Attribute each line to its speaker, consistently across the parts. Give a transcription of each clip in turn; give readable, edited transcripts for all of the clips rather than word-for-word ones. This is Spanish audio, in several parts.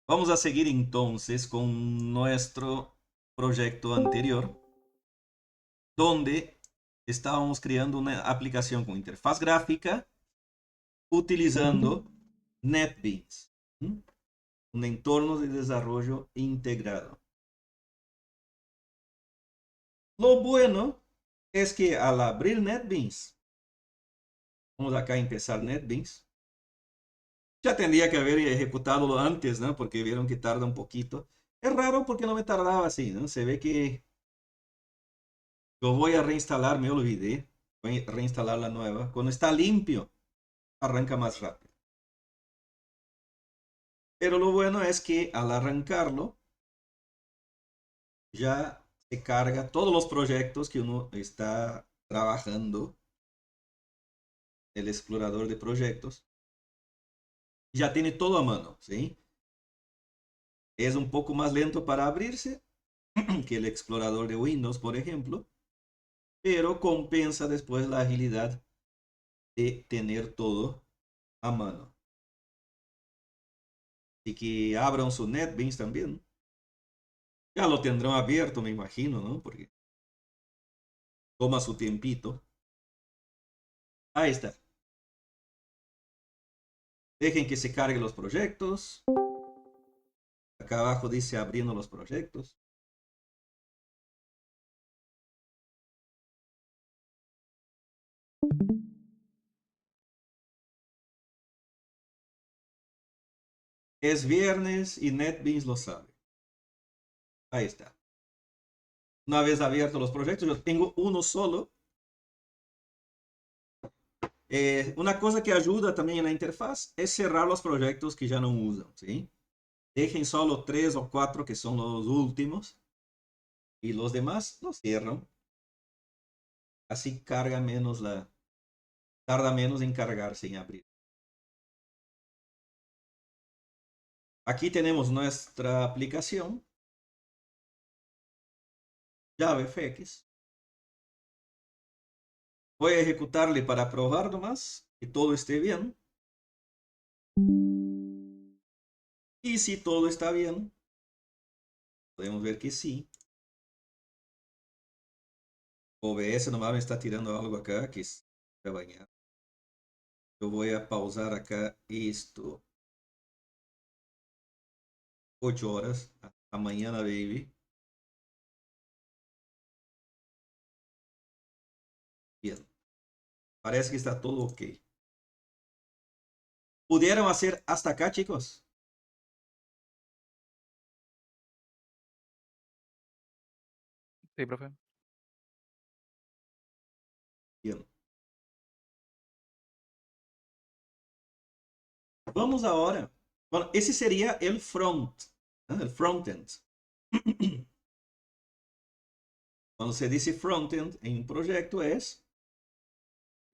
Speaker 1: Vamos a seguir entonces con nuestro proyecto anterior, donde estábamos creando una aplicación con interfaz gráfica utilizando NetBeans, ¿m? Un entorno de desarrollo integrado. Lo bueno es que al abrir NetBeans, vamos acá a empezar NetBeans, ya tendría que haber ejecutado antes, ¿no? Porque vieron que tarda un poquito. Es raro porque no me tardaba así, ¿no? Se ve que lo voy a reinstalar, me olvidé. Voy a reinstalar la nueva. Cuando está limpio, arranca más rápido. Pero lo bueno es que al arrancarlo, ya se carga todos los proyectos que uno está trabajando, el explorador de proyectos. Ya tiene todo a mano, ¿sí? Es un poco más lento para abrirse que el explorador de Windows, por ejemplo, pero compensa después la agilidad de tener todo a mano. Así que abran su NetBeans también. Ya lo tendrán abierto, me imagino, ¿no? Porque toma su tiempito. Ahí está. Dejen que se carguen los proyectos. Acá abajo dice abriendo los proyectos. Es viernes y NetBeans lo sabe. Ahí está. Una vez abiertos los proyectos, yo tengo uno solo. Una cosa que ayuda también en la interfaz es cerrar los proyectos que ya no usan, ¿sí? Dejen solo 3 o 4 que son los últimos y los demás los cierran. Así carga menos tarda menos en cargarse en abrir. Aquí tenemos nuestra aplicación, JavaFX. Voy a ejecutarle para probar nomás que todo esté bien. Y si todo está bien, podemos ver que sí. OBS nomás me está tirando algo acá que es bañar. Yo voy a pausar acá esto. 8 horas. Hasta mañana, baby. Bien. Parece que está todo ok. ¿Pudieron hacer hasta acá, chicos?
Speaker 2: Sí, profe.
Speaker 1: Bien. Vamos ahora. Bueno, ese sería el front, ¿no? El frontend. Cuando se dice frontend en un proyecto es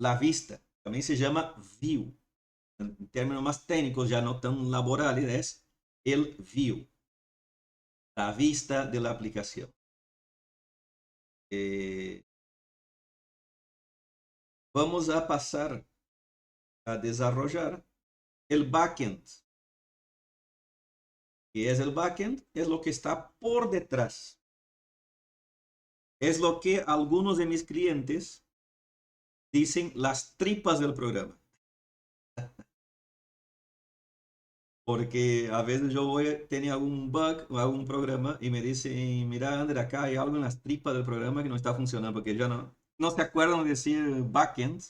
Speaker 1: la vista. También se llama view. En términos más técnicos, ya no tan laborales, es el view, la vista de la aplicación. Eh, Vamos a pasar a desarrollar el backend. ¿Qué es el backend? Es lo que está por detrás. Es lo que algunos de mis clientes dicen las tripas del programa. Porque a veces yo voy, tenía algún bug o algún programa y me dicen, mira, Ander, acá hay algo en las tripas del programa que no está funcionando porque ya no se acuerdan de decir backend.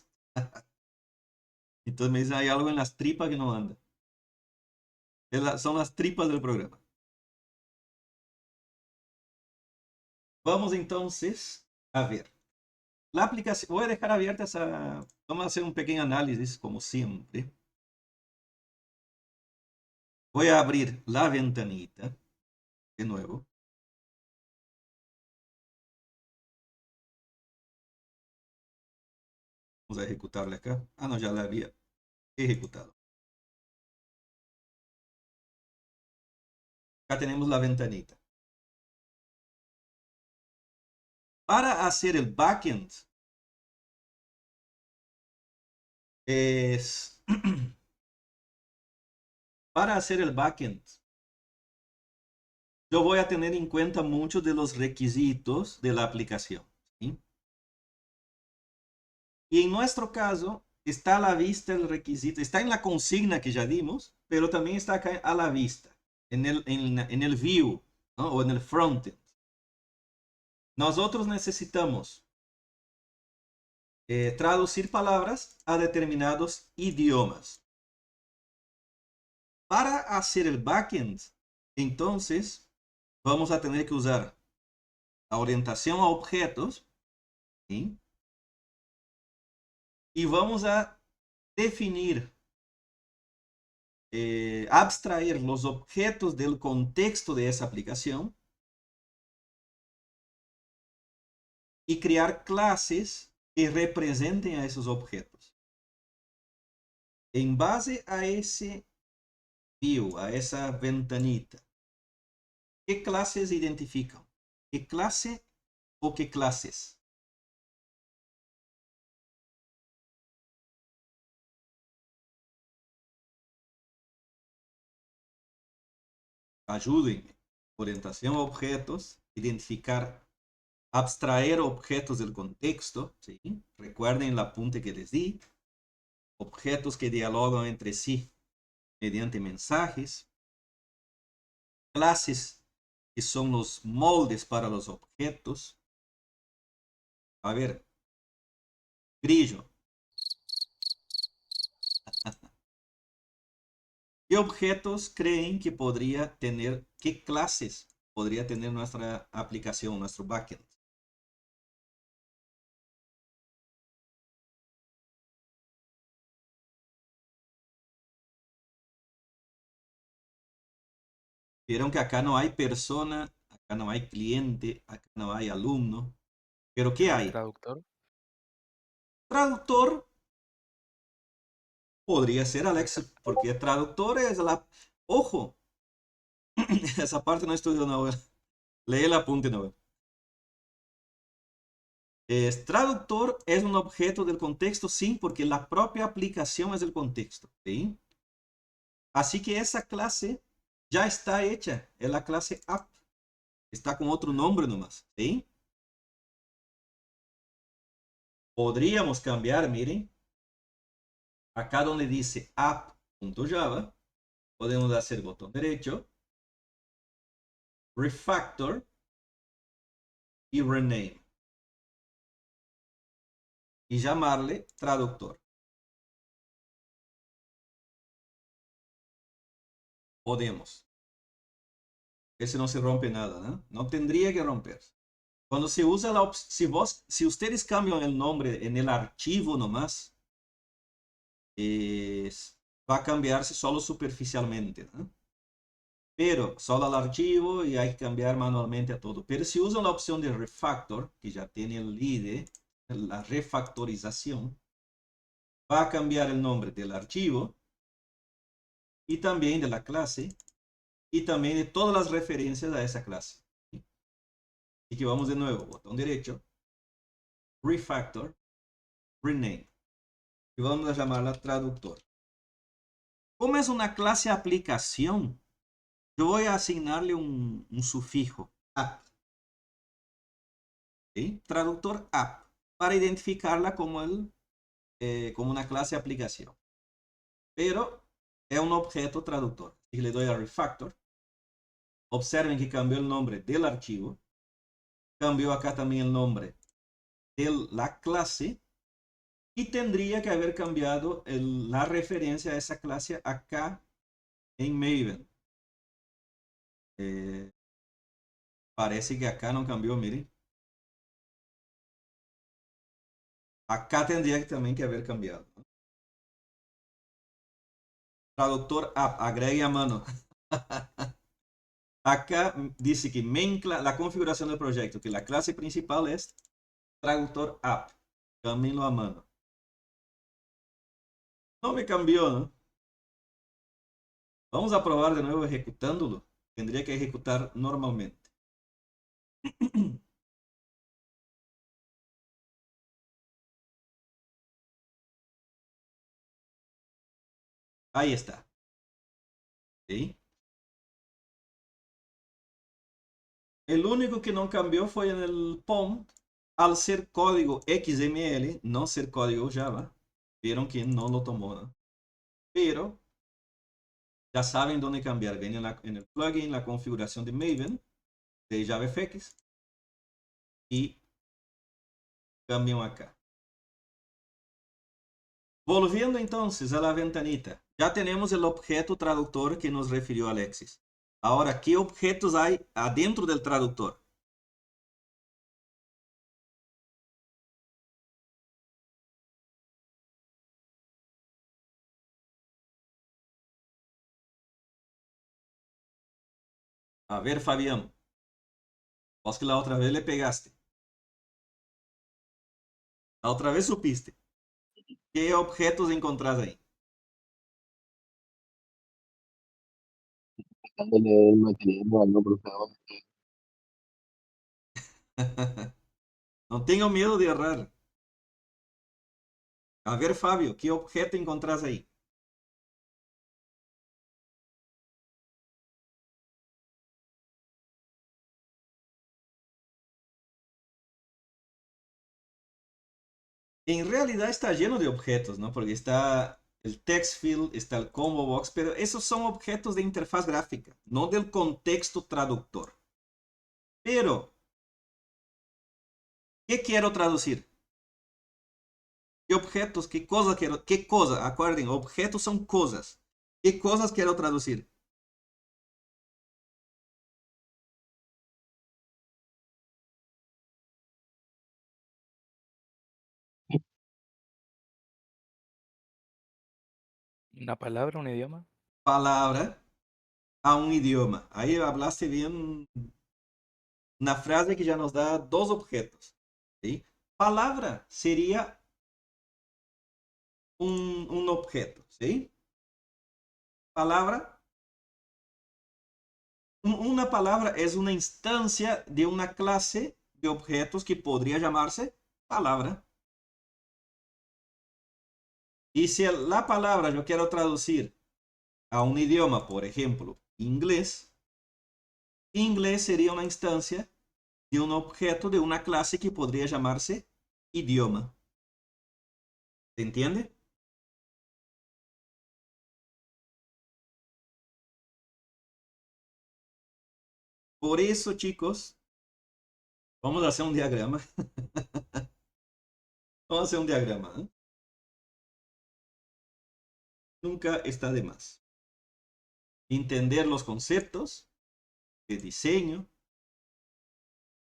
Speaker 1: Entonces me dicen, hay algo en las tripas que no anda. Son las tripas del programa. Vamos entonces a ver. La aplicación, voy a dejar abierta esa, vamos a hacer un pequeño análisis como siempre. Voy a abrir la ventanita de nuevo. Vamos a ejecutarle acá. Ah, no, ya la había ejecutado. Acá tenemos la ventanita. Para hacer el backend es para hacer el backend yo voy a tener en cuenta muchos de los requisitos de la aplicación, ¿sí? Y en nuestro caso, está a la vista el requisito, está en la consigna que ya dimos, pero también está acá a la vista, en el view, ¿no? O en el frontend. Nosotros necesitamos traducir palabras a determinados idiomas. Para hacer el backend, entonces, vamos a tener que usar la orientación a objetos, ¿sí? Y vamos a definir, abstraer los objetos del contexto de esa aplicación y crear clases que representen a esos objetos. En base a ese view, a esa ventanita, ¿qué clases identifican? ¿Qué clase o qué clases? Ayúdenme. Orientación a objetos, identificar, abstraer objetos del contexto, ¿sí? Recuerden el apunte que les di. Objetos que dialogan entre sí mediante mensajes. Clases que son los moldes para los objetos. A ver, grillo. ¿Qué objetos creen que podría tener, qué clases podría tener nuestra aplicación, nuestro backend? Vieron que acá no hay persona, acá no hay cliente, acá no hay alumno. Pero ¿qué hay?
Speaker 2: Traductor.
Speaker 1: Traductor podría ser
Speaker 2: Puede
Speaker 1: Alex, porque traductor es la... Ojo, esa parte no estudio novela. Lee el apunte novela. Traductor es un objeto del contexto, sí, porque la propia aplicación es el contexto, ¿sí? Así que esa clase ya está hecha, es la clase app. Está con otro nombre nomás, ¿sí? Podríamos cambiar, miren, acá donde dice app.java, podemos hacer botón derecho, refactor y rename. Y llamarle traductor. Podemos. Ese no se rompe nada, ¿no? No tendría que romperse. Cuando se usa la opción, si ustedes cambian el nombre en el archivo nomás, va a cambiarse solo superficialmente, ¿no? Pero solo al archivo y hay que cambiar manualmente a todo. Pero si usan la opción de refactor, que ya tiene el IDE, la refactorización, va a cambiar el nombre del archivo y también de la clase y también de todas las referencias a esa clase. Así que vamos de nuevo, botón derecho, refactor, rename. Y vamos a llamarla traductor. Como es una clase aplicación, yo voy a asignarle un sufijo, app. ¿Sí? Traductor app, para identificarla como, como una clase aplicación. Pero es un objeto traductor. Y le doy a refactor. Observen que cambió el nombre del archivo. Cambió acá también el nombre de la clase. Y tendría que haber cambiado la referencia a esa clase acá en Maven. Eh, Parece que acá no cambió, miren. Acá tendría también que haber cambiado, ¿no? Traductor app, agregue a mano. Acá dice que la configuración del proyecto, que la clase principal es traductor app. Cámbienlo a mano. No me cambió, ¿no? Vamos a probar de nuevo ejecutándolo. Tendría que ejecutar normalmente. Ahí está. ¿Sí? El único que no cambió fue en el POM, al ser código XML, no ser código Java. Vieron que no lo tomó, ¿no? Pero ya saben dónde cambiar. Ven en el plugin, la configuración de Maven, de JavaFX, y cambian acá. Volviendo entonces a la ventanita, ya tenemos el objeto traductor que nos refirió Alexis. Ahora, ¿qué objetos hay adentro del traductor? A ver, Fabián, vos que la otra vez le pegaste. La otra vez supiste. ¿Qué objetos encontrás ahí?
Speaker 3: Dándole el material no, por favor.
Speaker 1: No tengo miedo de errar. A ver, Fabio, ¿qué objeto encontrás ahí? En realidad está lleno de objetos, ¿no? Porque está el text field, está el combo box, pero esos son objetos de interfaz gráfica, no del contexto traductor. Pero, ¿qué quiero traducir? ¿Qué objetos? ¿Qué cosas quiero? ¿Qué cosas? Acuerden, objetos son cosas. ¿Qué cosas quiero traducir?
Speaker 2: ¿Una palabra, un idioma?
Speaker 1: Palabra a un idioma. Ahí hablaste bien una frase que ya nos da dos objetos. ¿Sí? Palabra sería un objeto. ¿Sí? Palabra. Una palabra es una instancia de una clase de objetos que podría llamarse palabra. Y si la palabra yo quiero traducir a un idioma, por ejemplo, inglés, inglés sería una instancia de un objeto de una clase que podría llamarse idioma. ¿Se entiende? Por eso, chicos, vamos a hacer un diagrama. Vamos a hacer un diagrama. ¿Eh? Nunca está de más. Entender los conceptos de diseño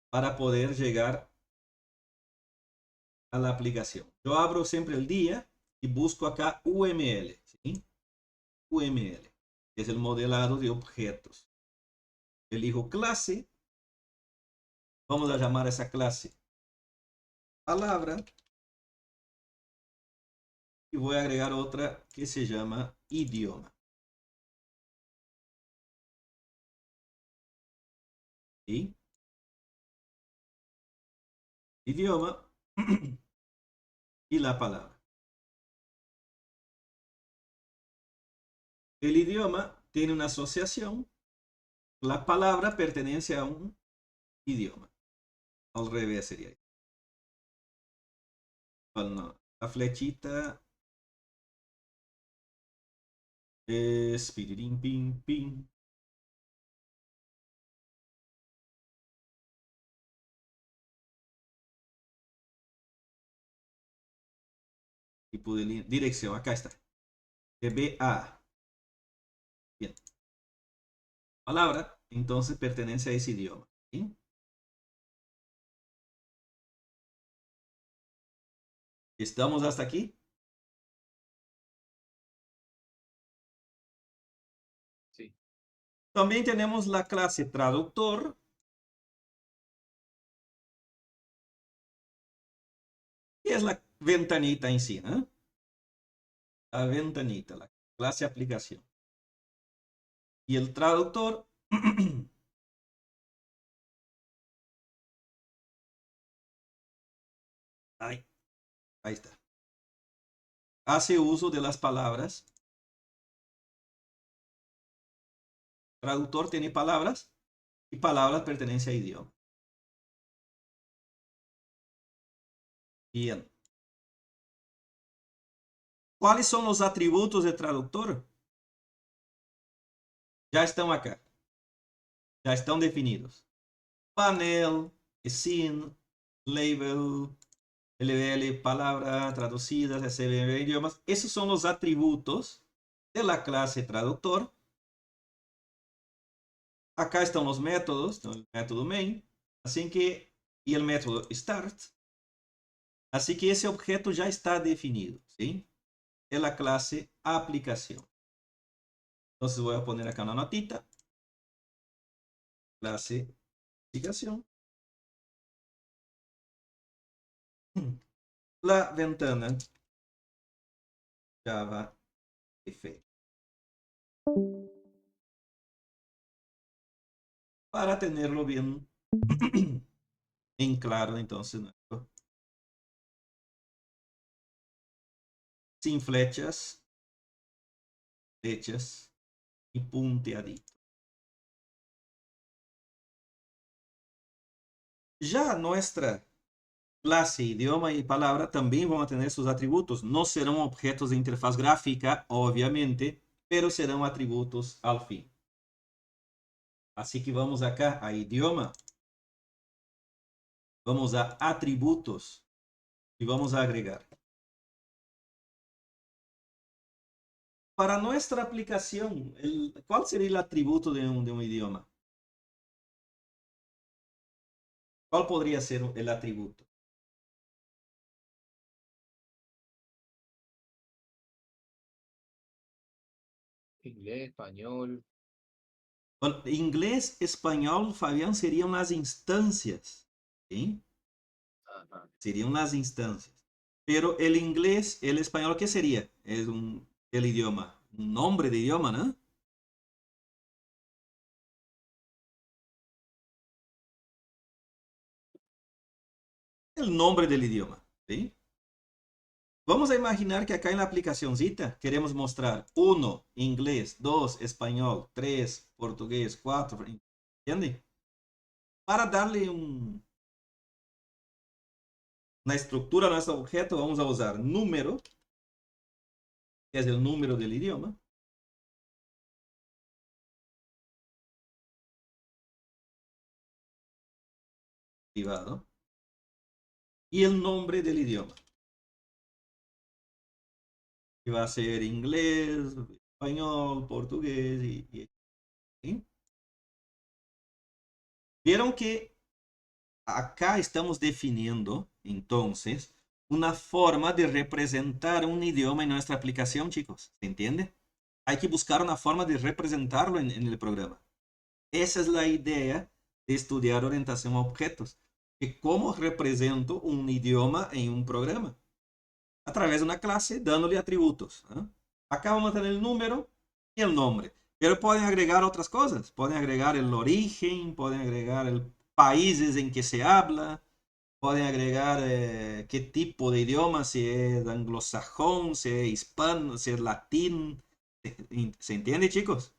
Speaker 1: para poder llegar a la aplicación. Yo abro siempre el día y busco acá UML. ¿Sí? UML, que es el modelado de objetos. Elijo clase. Vamos a llamar a esa clase palabra. Y voy a agregar otra que se llama idioma. ¿Sí? Idioma y la palabra. El idioma tiene una asociación. La palabra pertenece a un idioma. Al revés sería. Bueno, la flechita es pirirín, pin, pin. Tipo de dirección. Acá está. DBA. Bien. Palabra, entonces pertenece a ese idioma. ¿Sí? ¿Estamos hasta aquí?
Speaker 2: Sí.
Speaker 1: También tenemos la clase traductor. Que es la ventanita en sí, ¿eh? La ventanita, la clase aplicación. Y el traductor ahí, ahí está. Hace uso de las palabras. Traductor tiene palabras y palabras pertenecen a idioma. Bien. ¿Cuáles son los atributos del traductor? Ya están acá. Ya están definidos. Panel, scene, label, LBL, palabra, traducidas, SBB, idiomas. Esos son los atributos de la clase traductor. Acá están los métodos, el método main, así que, y el método start. Así que ese objeto ya está definido, ¿sí? Es la clase aplicación. Entonces voy a poner acá una notita. Clase aplicación. La ventana Java Effect. Para tenerlo bien en claro, entonces, ¿no? Sin flechas y punteadito. Ya nuestra clase, idioma y palabra también van a tener sus atributos. No serán objetos de interfaz gráfica, obviamente, pero serán atributos al fin. Así que vamos acá a idioma. Vamos a atributos y vamos a agregar. Para nuestra aplicación, ¿cuál sería el atributo de un idioma? ¿Cuál podría ser el atributo?
Speaker 2: Inglés, español.
Speaker 1: Bueno, inglés, español, Fabián, serían las instancias. ¿Sí?
Speaker 2: Ajá.
Speaker 1: Serían las instancias. Pero el inglés, el español, ¿qué sería? Es el idioma, un nombre de idioma, ¿no? El nombre del idioma, ¿sí? Vamos a imaginar que acá en la aplicacióncita queremos mostrar 1, inglés, 2, español, 3, portugués, 4, ¿entiende? Para darle una estructura a nuestro objeto, vamos a usar número, que es el número del idioma. Privado. Y el nombre del idioma. Que va a ser inglés, español, portugués ¿sí? Vieron que acá estamos definiendo, entonces, una forma de representar un idioma en nuestra aplicación, chicos. ¿Se entiende? Hay que buscar una forma de representarlo en el programa. Esa es la idea de estudiar orientación a objetos. Que cómo represento un idioma en un programa. A través de una clase, dándole atributos. ¿Eh? Acá vamos a tener el número y el nombre. Pero pueden agregar otras cosas. Pueden agregar el origen, pueden agregar el países en que se habla, pueden agregar qué tipo de idioma, si es anglosajón, si es hispano, si es latín. ¿Se entiende, chicos?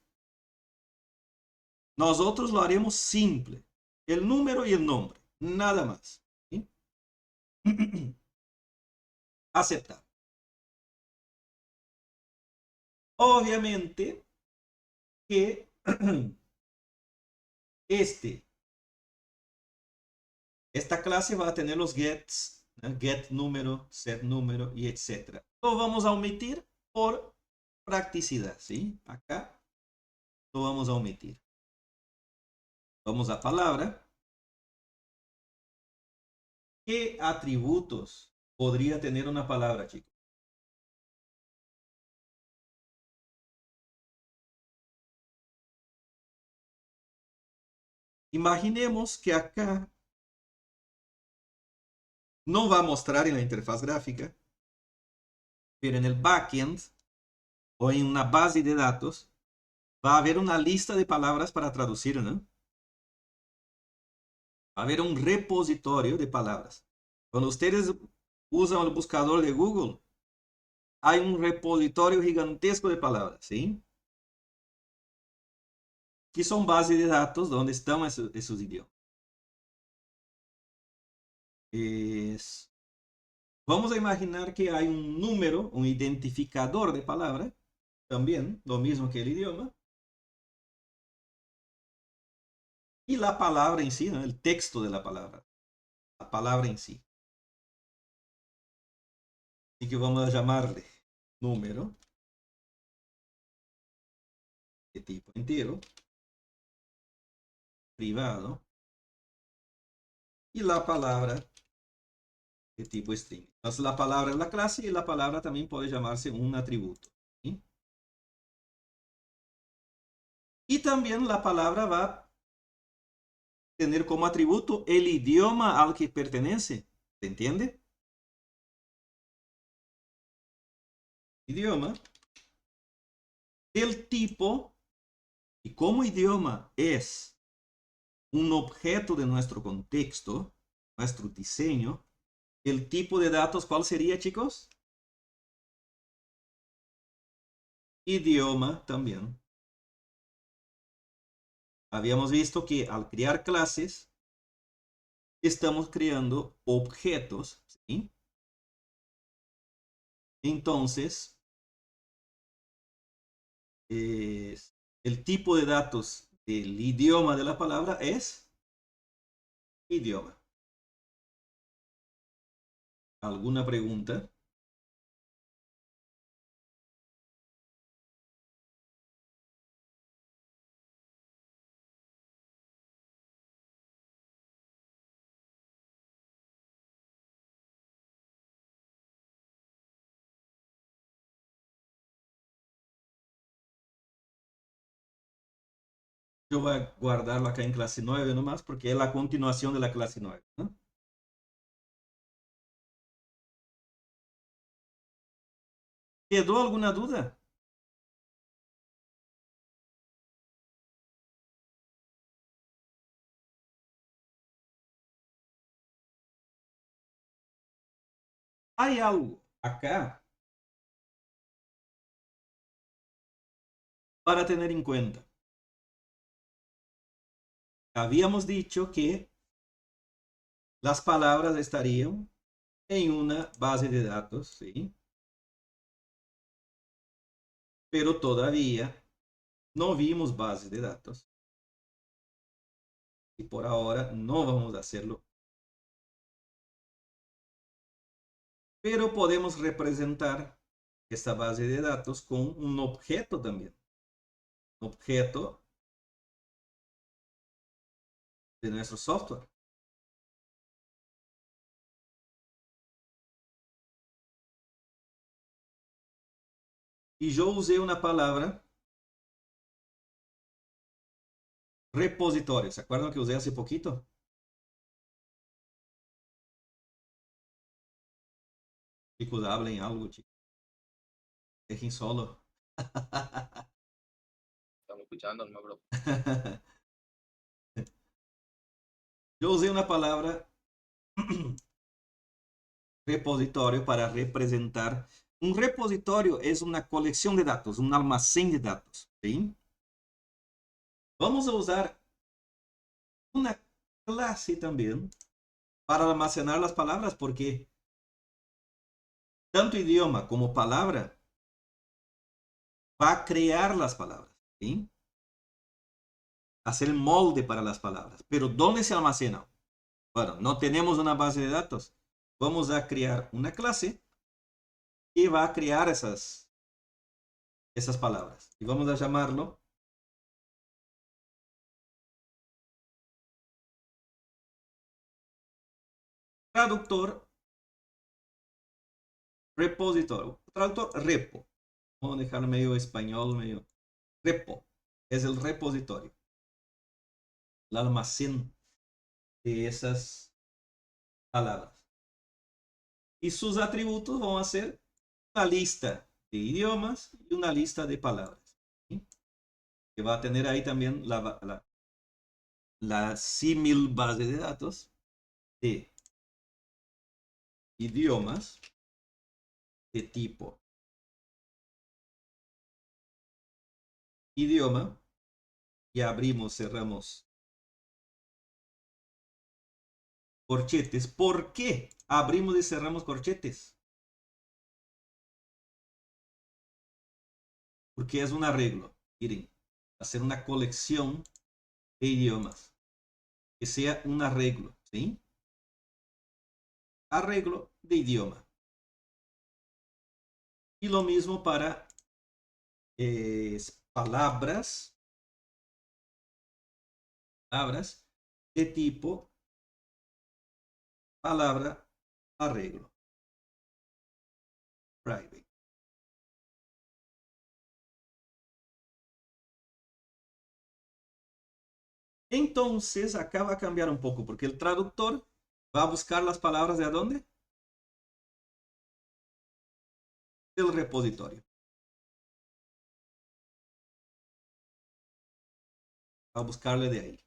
Speaker 1: Nosotros lo haremos simple. El número y el nombre. Nada más. ¿Sí? Aceptar. Obviamente que esta clase va a tener los gets, ¿no? Get número, set número y etcétera. Lo vamos a omitir por practicidad, ¿sí? Acá lo vamos a omitir. Vamos a palabra. ¿Qué atributos podría tener una palabra, chicos? Imaginemos que acá no va a mostrar en la interfaz gráfica, pero en el backend o en una base de datos va a haber una lista de palabras para traducir, ¿no? Va a haber un repositorio de palabras. Cuando ustedes usan el buscador de Google, hay un repositorio gigantesco de palabras, ¿sí? que son bases de datos donde están esos idiomas. Vamos a imaginar que hay un número, un identificador de palabra, también, lo mismo que el idioma. Y la palabra en sí, ¿no? El texto de la palabra en sí. Así que vamos a llamarle número de tipo entero, privado, y la palabra de tipo string. Entonces la palabra es la clase y la palabra también puede llamarse un atributo. ¿Sí? Y también la palabra va a tener como atributo el idioma al que pertenece. ¿Se entiende? Idioma del tipo, y como idioma es un objeto de nuestro contexto, nuestro diseño, el tipo de datos, ¿cuál sería, chicos? Idioma también. Habíamos visto que al crear clases, estamos creando objetos, ¿sí? Entonces, el tipo de datos del idioma de la palabra es idioma. ¿Alguna pregunta? Yo voy a guardarlo acá en clase 9 nomás porque es la continuación de la clase 9, ¿no? ¿Quedó alguna duda? Hay algo acá para tener en cuenta. Habíamos dicho que las palabras estarían en una base de datos, ¿sí? Pero todavía no vimos bases de datos. Y por ahora no vamos a hacerlo. Pero podemos representar esta base de datos con un objeto también. Un objeto de nuestro software. Y yo usé una palabra repositorio. ¿Se acuerdan que usé hace poquito? Chicos, hablen algo, chicos. Dejen solo.
Speaker 2: Estamos escuchando, no, bro.
Speaker 1: Yo usé una palabra repositorio para representar. Un repositorio es una colección de datos, un almacén de datos. ¿Sí? Vamos a usar una clase también para almacenar las palabras porque tanto idioma como palabra va a crear las palabras. ¿Sí? Hacer el molde para las palabras. Pero ¿dónde se almacena? Bueno, no tenemos una base de datos. Vamos a crear una clase que va a crear esas palabras. Y vamos a llamarlo traductor repositorio. Traductor repo. Vamos a dejar medio español, medio repo. Es el repositorio. El almacén de esas palabras. Y sus atributos van a ser una lista de idiomas y una lista de palabras. ¿Sí? Que va a tener ahí también la símil base de datos de idiomas de tipo idioma y abrimos, cerramos corchetes. ¿Por qué abrimos y cerramos corchetes? Porque es un arreglo. Miren, hacer una colección de idiomas. Que sea un arreglo, ¿sí? Arreglo de idioma. Y lo mismo para palabras de tipo palabra arreglo. Private. Entonces, acá va a cambiar un poco, porque el traductor va a buscar las palabras de dónde? Del repositorio. Va a buscarle de ahí.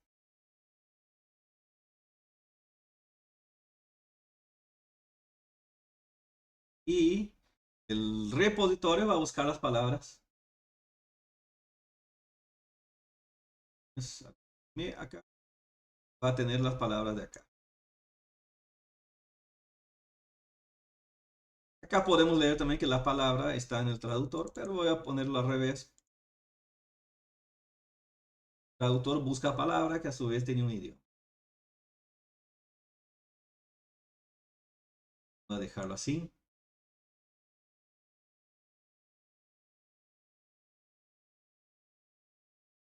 Speaker 1: Y el repositorio va a buscar las palabras. Acá va a tener las palabras de acá. Acá podemos leer también que la palabra está en el traductor, pero voy a ponerlo al revés. El traductor busca palabra que a su vez tiene un idioma. Voy a dejarlo así.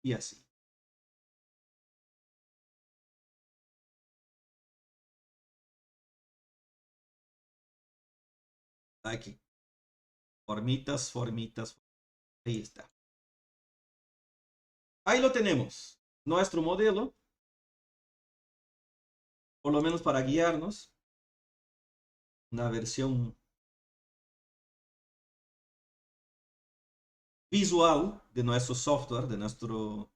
Speaker 1: Y así. Aquí. Formitas, formitas. Ahí está. Ahí lo tenemos. Nuestro modelo. Por lo menos para guiarnos. Una versión visual de nuestro software, de nuestro,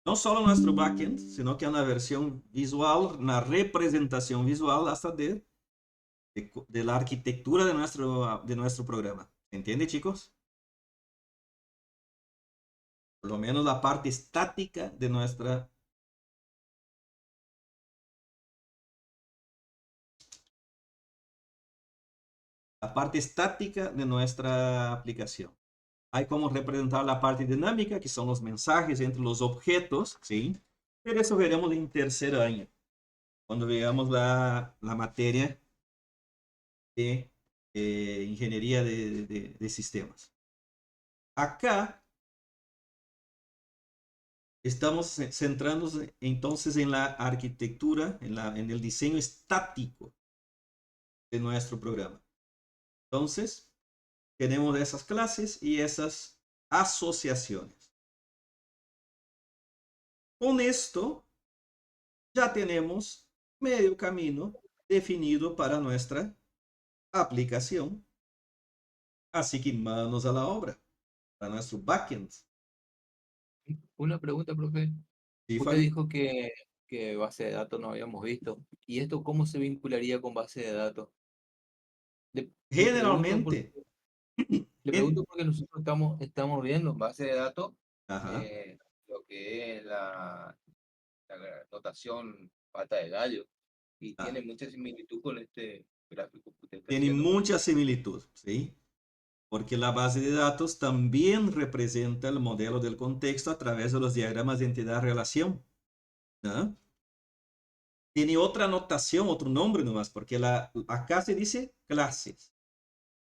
Speaker 1: no solo nuestro backend, sino que una versión visual, una representación visual hasta de la arquitectura de nuestro programa. ¿Entiende, chicos? Por lo menos la parte estática de nuestra aplicación. Hay como representar la parte dinámica, que son los mensajes entre los objetos, ¿sí? Pero eso veremos en tercer año, cuando veamos la materia de ingeniería de sistemas. Acá estamos centrándonos entonces en la arquitectura, en el diseño estático de nuestro programa. Entonces, tenemos esas clases y esas asociaciones. Con esto, ya tenemos medio camino definido para nuestra aplicación. Así que manos a la obra para nuestro backend.
Speaker 2: Una pregunta, profe.
Speaker 1: ¿Sí,
Speaker 2: Usted
Speaker 1: Fabi?
Speaker 2: dijo que base de datos no habíamos visto. ¿Y esto cómo se vincularía con base de datos? Le pregunto porque,
Speaker 1: Generalmente,
Speaker 2: le
Speaker 1: en,
Speaker 2: pregunto porque nosotros estamos viendo en base de datos
Speaker 1: ajá,
Speaker 2: lo que es la notación pata de gallo. Y
Speaker 1: ah,
Speaker 2: tiene mucha similitud con este gráfico que usted está
Speaker 1: tiene
Speaker 2: haciendo.
Speaker 1: mucha similitud, ¿sí? Porque la base de datos también representa el modelo del contexto a través de los diagramas de entidad-relación, ¿no? Tiene otra notación, otro nombre nomás, porque acá se dice clases.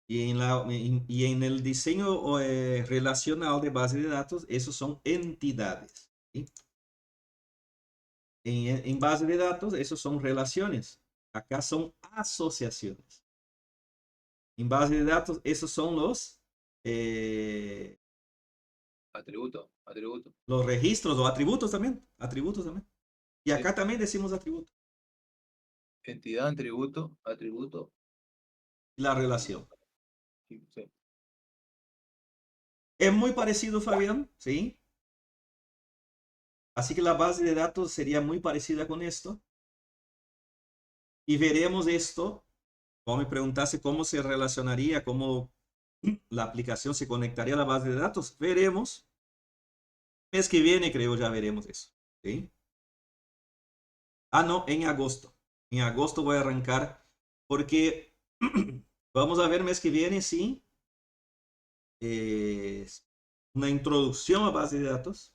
Speaker 1: Y en el diseño relacional de base de datos, esos son entidades. ¿Sí? En base de datos, esos son relaciones. Acá son asociaciones. En base de datos, esos son eh,
Speaker 2: Atributo.
Speaker 1: los registros o atributos también. Atributos también. Y
Speaker 2: Sí.
Speaker 1: acá también decimos atributo.
Speaker 2: Entidad, atributo.
Speaker 1: La
Speaker 2: Y,
Speaker 1: relación.
Speaker 2: sí.
Speaker 1: Es muy parecido, Fabián, ¿sí? Así que la base de datos sería muy parecida con esto. Y veremos esto. Como me preguntase cómo se relacionaría, cómo la aplicación se conectaría a la base de datos, veremos Mes que viene creo ya veremos eso. ¿Sí? Ah, no, en agosto. En agosto voy a arrancar porque vamos a ver mes que viene, sí. Una introducción a base de datos.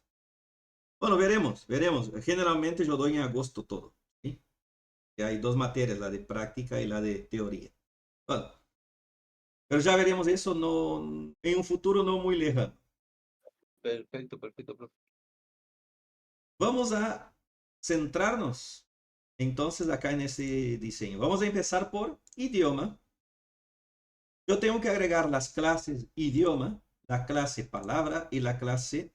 Speaker 1: Bueno, veremos, veremos. Generalmente yo doy en agosto todo. ¿Sí? Que hay dos materias, la de práctica y la de teoría. Bueno, pero ya veremos eso no, en un futuro no muy lejano.
Speaker 2: Perfecto, perfecto, profe.
Speaker 1: Vamos a centrarnos entonces acá en ese diseño. Vamos a empezar por idioma. Yo tengo que agregar las clases idioma, la clase palabra y la clase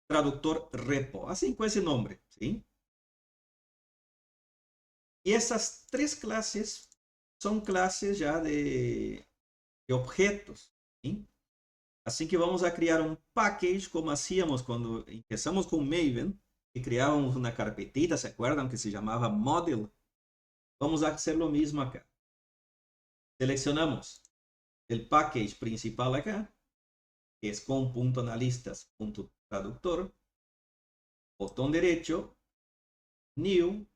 Speaker 1: traductor repo, así con ese nombre, ¿sí? Y esas tres clases son clases ya de objetos, ¿sí? Así que vamos a crear un package como hacíamos cuando empezamos con Maven, que creábamos una carpetita, ¿se acuerdan? Que se llamaba Model. Vamos a hacer lo mismo acá. Seleccionamos el package principal acá, que es com.analistas.traductor, botón derecho, New,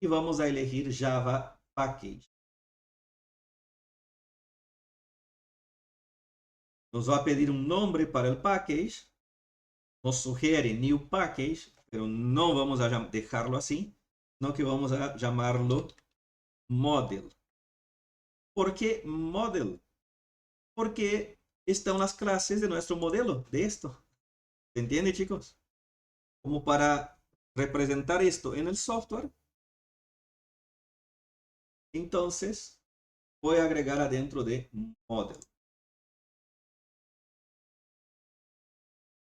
Speaker 1: y vamos a elegir Java Package. Nos va a pedir un nombre para el package, nos sugiere New Package, pero no vamos a dejarlo así, sino que vamos a llamarlo Model. ¿Por qué Model? Porque están las clases de nuestro modelo, de esto. ¿Se entiende, chicos? Como para representar esto en el software, entonces voy a agregar adentro de Model.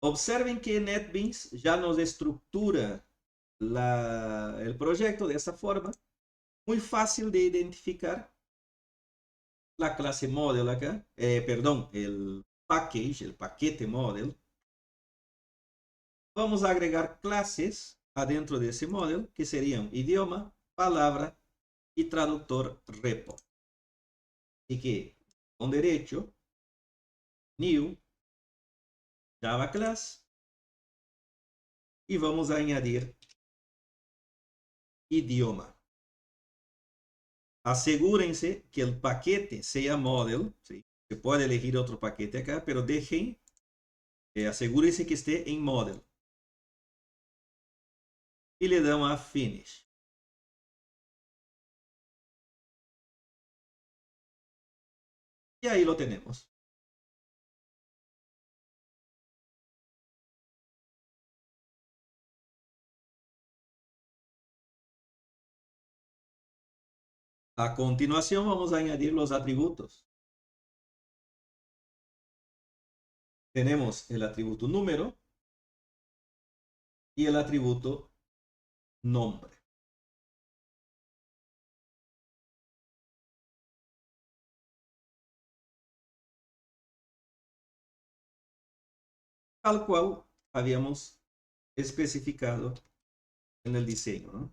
Speaker 1: Observen que NetBeans ya nos estructura el proyecto de esta forma. Muy fácil de identificar la clase Model acá. Perdón, el package, el paquete Model. Vamos a agregar clases adentro de ese model que serían idioma, palabra y traductor repo. Así que con derecho, new, Java class, y vamos a añadir idioma. Asegúrense que el paquete sea model, ¿sí? Se puede elegir otro paquete acá, pero dejen, asegúrense que esté en model. Y le damos a finish. Y ahí lo tenemos. A continuación vamos a añadir los atributos. Tenemos el atributo número y el atributo nombre. Tal cual habíamos especificado en el diseño, ¿no?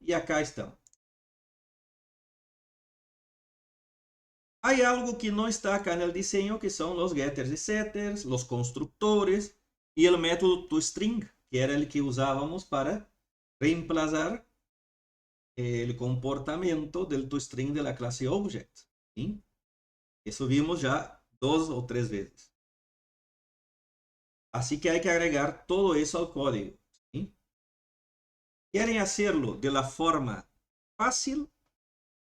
Speaker 1: Y acá está. Hay algo que no está acá en el diseño, que son los getters y setters, los constructores y el método toString, que era el que usábamos para reemplazar el comportamiento del toString de la clase Object, ¿sí? Eso vimos ya 2 o 3 veces. Así que hay que agregar todo eso al código, ¿sí? ¿Quieren hacerlo de la forma fácil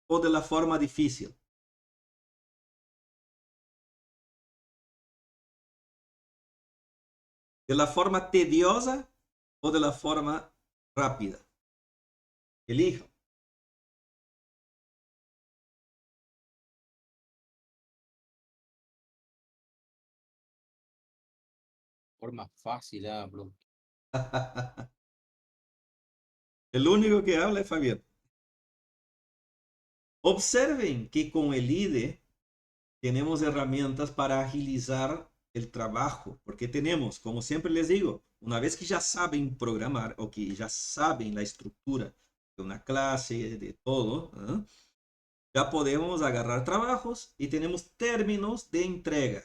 Speaker 1: o de la forma difícil? ¿De la forma tediosa o de la forma rápida? Elijan.
Speaker 2: Forma fácil, bro.
Speaker 1: El único que habla es Fabián. Observen que con el IDE tenemos herramientas para agilizar el trabajo, porque tenemos, como siempre les digo, una vez que ya saben programar o que ya saben la estructura de una clase, de todo, ¿eh? ya podemos agarrar trabajos y tenemos términos de entrega.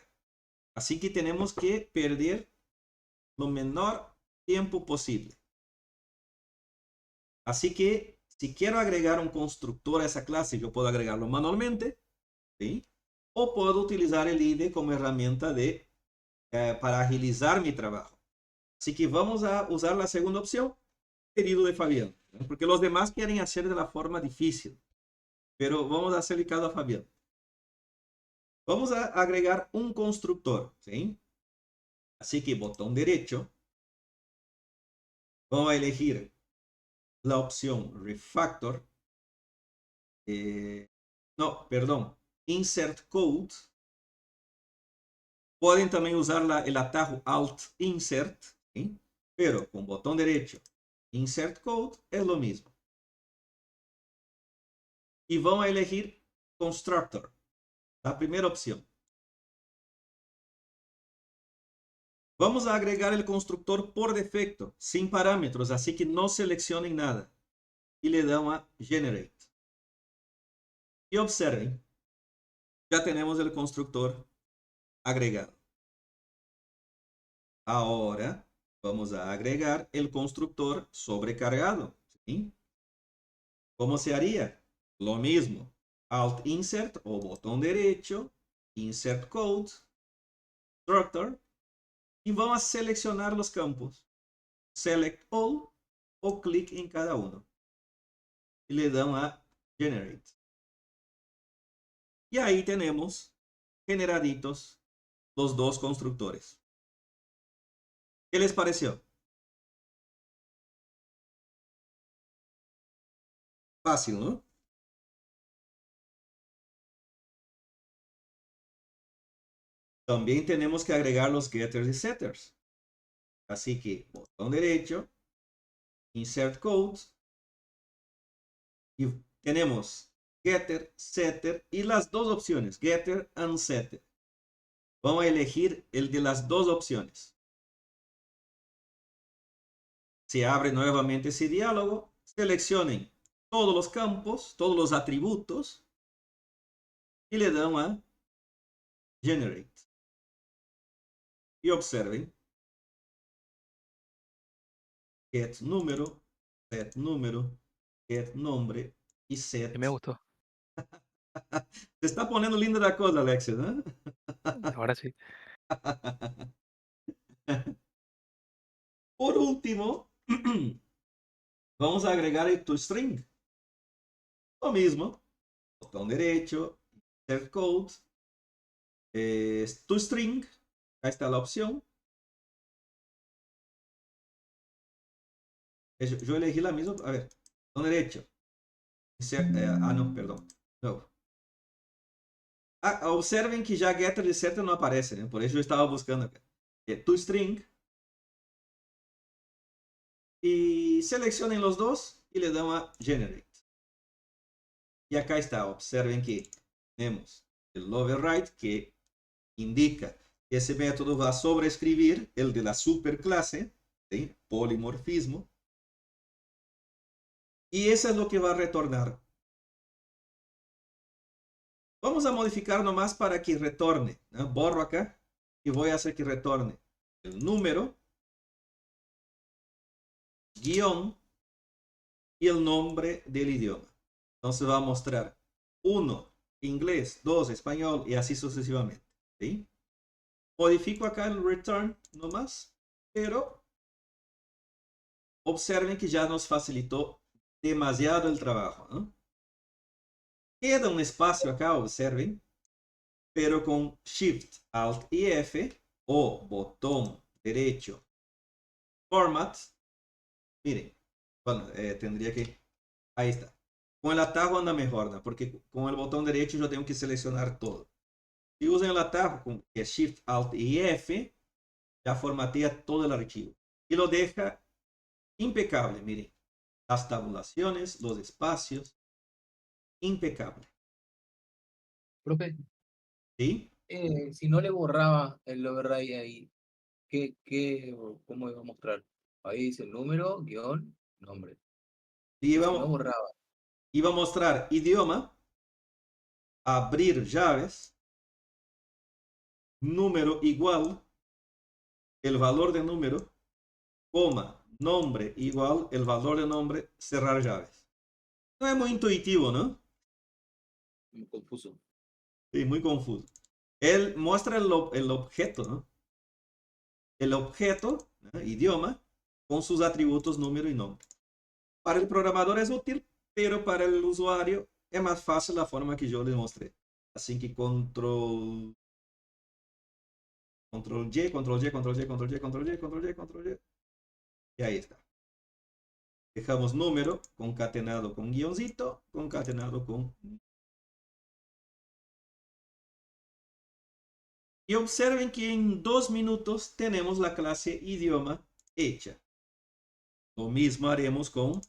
Speaker 1: Así que tenemos que perder lo menor tiempo posible. Así que si quiero agregar un constructor a esa clase, yo puedo agregarlo manualmente, ¿sí? O puedo utilizar el IDE como herramienta para agilizar mi trabajo. Así que vamos a usar la segunda opción, pedido de Fabián, ¿no? Porque los demás quieren hacer de la forma difícil, pero vamos a hacerle caso a Fabián. Vamos a agregar un constructor, ¿sí? Así que botón derecho, vamos a elegir la opción Refactor, no, perdón, Insert Code. Pueden también usar el atajo Alt Insert, ¿sí? Pero con botón derecho, Insert Code es lo mismo. Y vamos a elegir Constructor, la primera opción. Vamos a agregar el constructor por defecto, sin parámetros, así que no seleccionen nada. Y le damos a Generate. Y observen, ya tenemos el constructor agregado. Ahora vamos a agregar el constructor sobrecargado, ¿sí? ¿Cómo se haría? Lo mismo. Alt Insert o botón derecho, Insert Code, Constructor, y vamos a seleccionar los campos. Select All o clic en cada uno. Y le damos a Generate. Y ahí tenemos generaditos los dos constructores. ¿Qué les pareció? Fácil, ¿no? También tenemos que agregar los getters y setters. Así que botón derecho, Insert Code, y tenemos getter, setter y las dos opciones, getter and setter. Vamos a elegir el de las dos opciones. Se abre nuevamente ese diálogo. Seleccionen todos los campos, todos los atributos y le damos a Generate. Y observen. Get número, get nombre y set.
Speaker 4: Me gustó.
Speaker 1: Se está poniendo linda la cosa, Alexis, ¿eh?
Speaker 4: Ahora sí.
Speaker 1: Por último, vamos a agregar el toString. Lo mismo, botón derecho, insert code, toString, ahí está la opción. Yo elegí la misma, a ver, botón derecho, no, perdón, no. Observen que ya getter y setter no aparecen, ¿eh? Por eso yo estaba buscando acá. toString. Y seleccionen los dos y le damos a Generate. Y acá está, observen que tenemos el override que indica que ese método va a sobreescribir el de la superclase, ¿sí? Polimorfismo. Y eso es lo que va a retornar. Vamos a modificar nomás para que retorne, ¿no? Borro acá y voy a hacer que retorne el número, guión y el nombre del idioma. Entonces va a mostrar 1 inglés, 2 español y así sucesivamente, ¿sí? Modifico acá el return nomás, pero observen que ya nos facilitó demasiado el trabajo, ¿no? Queda un espacio acá, observen, pero con Shift, Alt y F o botón derecho, Format, miren, bueno, tendría que, ahí está. Con el atajo anda mejor, ¿no? Porque con el botón derecho yo tengo que seleccionar todo. Si usan el atajo, que es Shift, Alt y F, ya formatea todo el archivo. Y lo deja impecable, miren. Las tabulaciones, los espacios, impecable.
Speaker 2: Profe,
Speaker 1: ¿Sí?
Speaker 2: si no le borraba el override ahí, ¿cómo iba a mostrar? Ahí dice el número, guión, nombre.
Speaker 1: Y
Speaker 2: Y si no borraba,
Speaker 1: iba a mostrar idioma, abrir llaves, número igual, el valor de número, coma, nombre igual, el valor de nombre, cerrar llaves. No es muy intuitivo, ¿no?
Speaker 2: Muy confuso.
Speaker 1: Sí, muy confuso. Él muestra el objeto, ¿no? El objeto, ¿no? Idioma, con sus atributos número y nombre. Para el programador es útil, pero para el usuario es más fácil la forma que yo les mostré. Así que control Y, control Y, control Y, control Y, control Y, control Y, control Y. Y ahí está. Dejamos número concatenado con guioncito, concatenado con... Y observen que en 2 minutos tenemos la clase idioma hecha. Lo mismo haremos con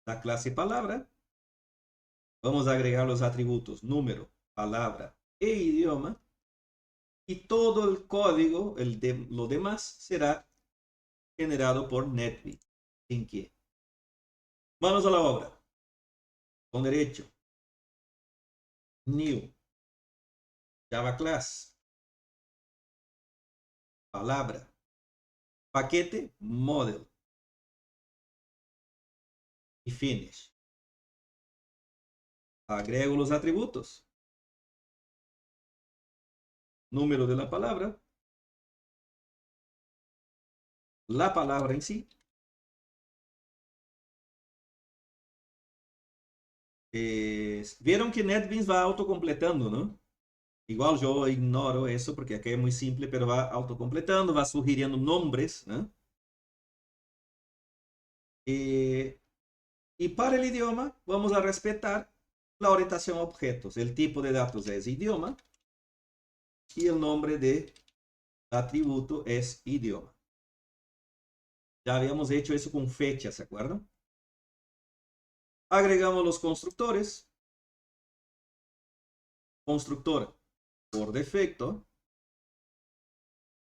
Speaker 1: la clase palabra. Vamos a agregar los atributos número, palabra e idioma. Y todo el código, lo demás, será generado por NetBeans. Sin que. Manos a la obra. Con derecho. New. Java Class. Palabra. Paquete. Model. Y Finish. Agrego los atributos. Número de la palabra. La palabra en sí. Vieron que NetBeans va autocompletando, ¿no? Igual yo ignoro eso porque aquí es muy simple, pero va autocompletando, va sugiriendo nombres, ¿no? Y para el idioma vamos a respetar la orientación a objetos. El tipo de datos es idioma y el nombre de atributo es idioma. Ya habíamos hecho eso con fecha, ¿se acuerdan? Agregamos los constructores. Constructor por defecto.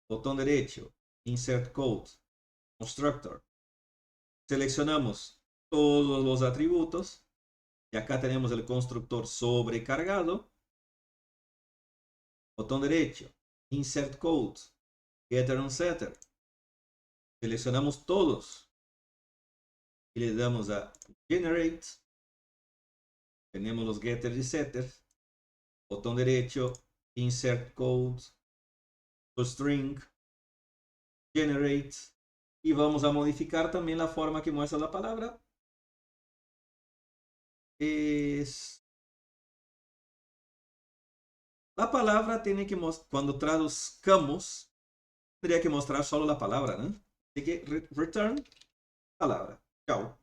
Speaker 1: Botón derecho. Insert code. Constructor. Seleccionamos todos los atributos. Y acá tenemos el constructor sobrecargado. Botón derecho. Insert code. Getter and setter. Seleccionamos todos. Y le damos a Generate. Tenemos los getters y setters. Botón derecho. Insert code. String. Generate. Y vamos a modificar también la forma que muestra la palabra. La palabra tiene que mostrar, cuando traduzcamos, tendría que mostrar solo la palabra, ¿no? Así que return palabra. Chao.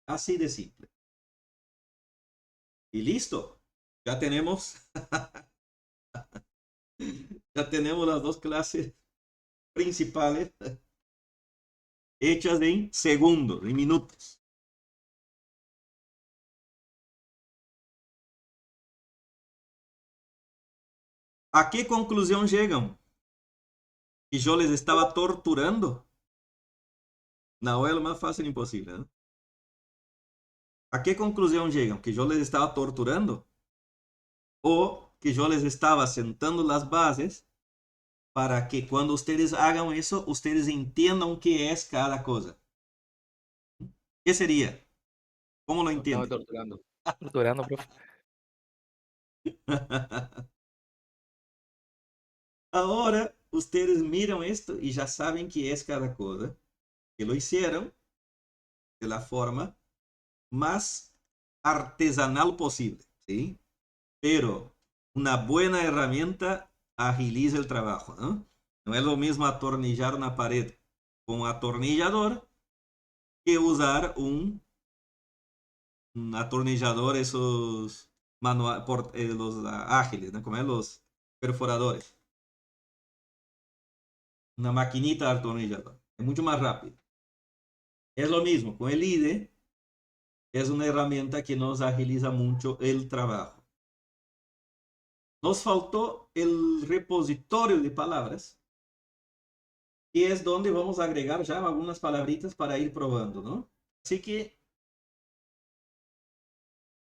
Speaker 1: Así de simple. Y listo. Ya tenemos. Ya tenemos las dos clases principales hechas en segundos, en minutos. ¿A qué conclusión llegan? Que yo les estaba torturando. No, es lo más fácil imposible, ¿no? ¿A qué conclusión llegan? Que yo les estaba torturando. O que yo les estaba sentando las bases para que cuando ustedes hagan eso, ustedes entiendan qué es cada cosa. ¿Qué sería? ¿Cómo lo
Speaker 2: Nos estaba
Speaker 1: entienden?
Speaker 2: torturando. Torturando, profe.
Speaker 1: Ahora ustedes miran esto y ya saben qué es cada cosa. Que lo hicieron de la forma más artesanal posible, ¿sí? Pero una buena herramienta agiliza el trabajo, ¿no? No es lo mismo atornillar una pared con un atornillador que usar un atornillador, esos los ágiles, ¿no? Como es los perforadores. Una maquinita de atornillador. Es mucho más rápido. Es lo mismo con el IDE. Es una herramienta que nos agiliza mucho el trabajo. Nos faltó el repositorio de palabras. Y es donde vamos a agregar ya algunas palabritas para ir probando, ¿no? Así que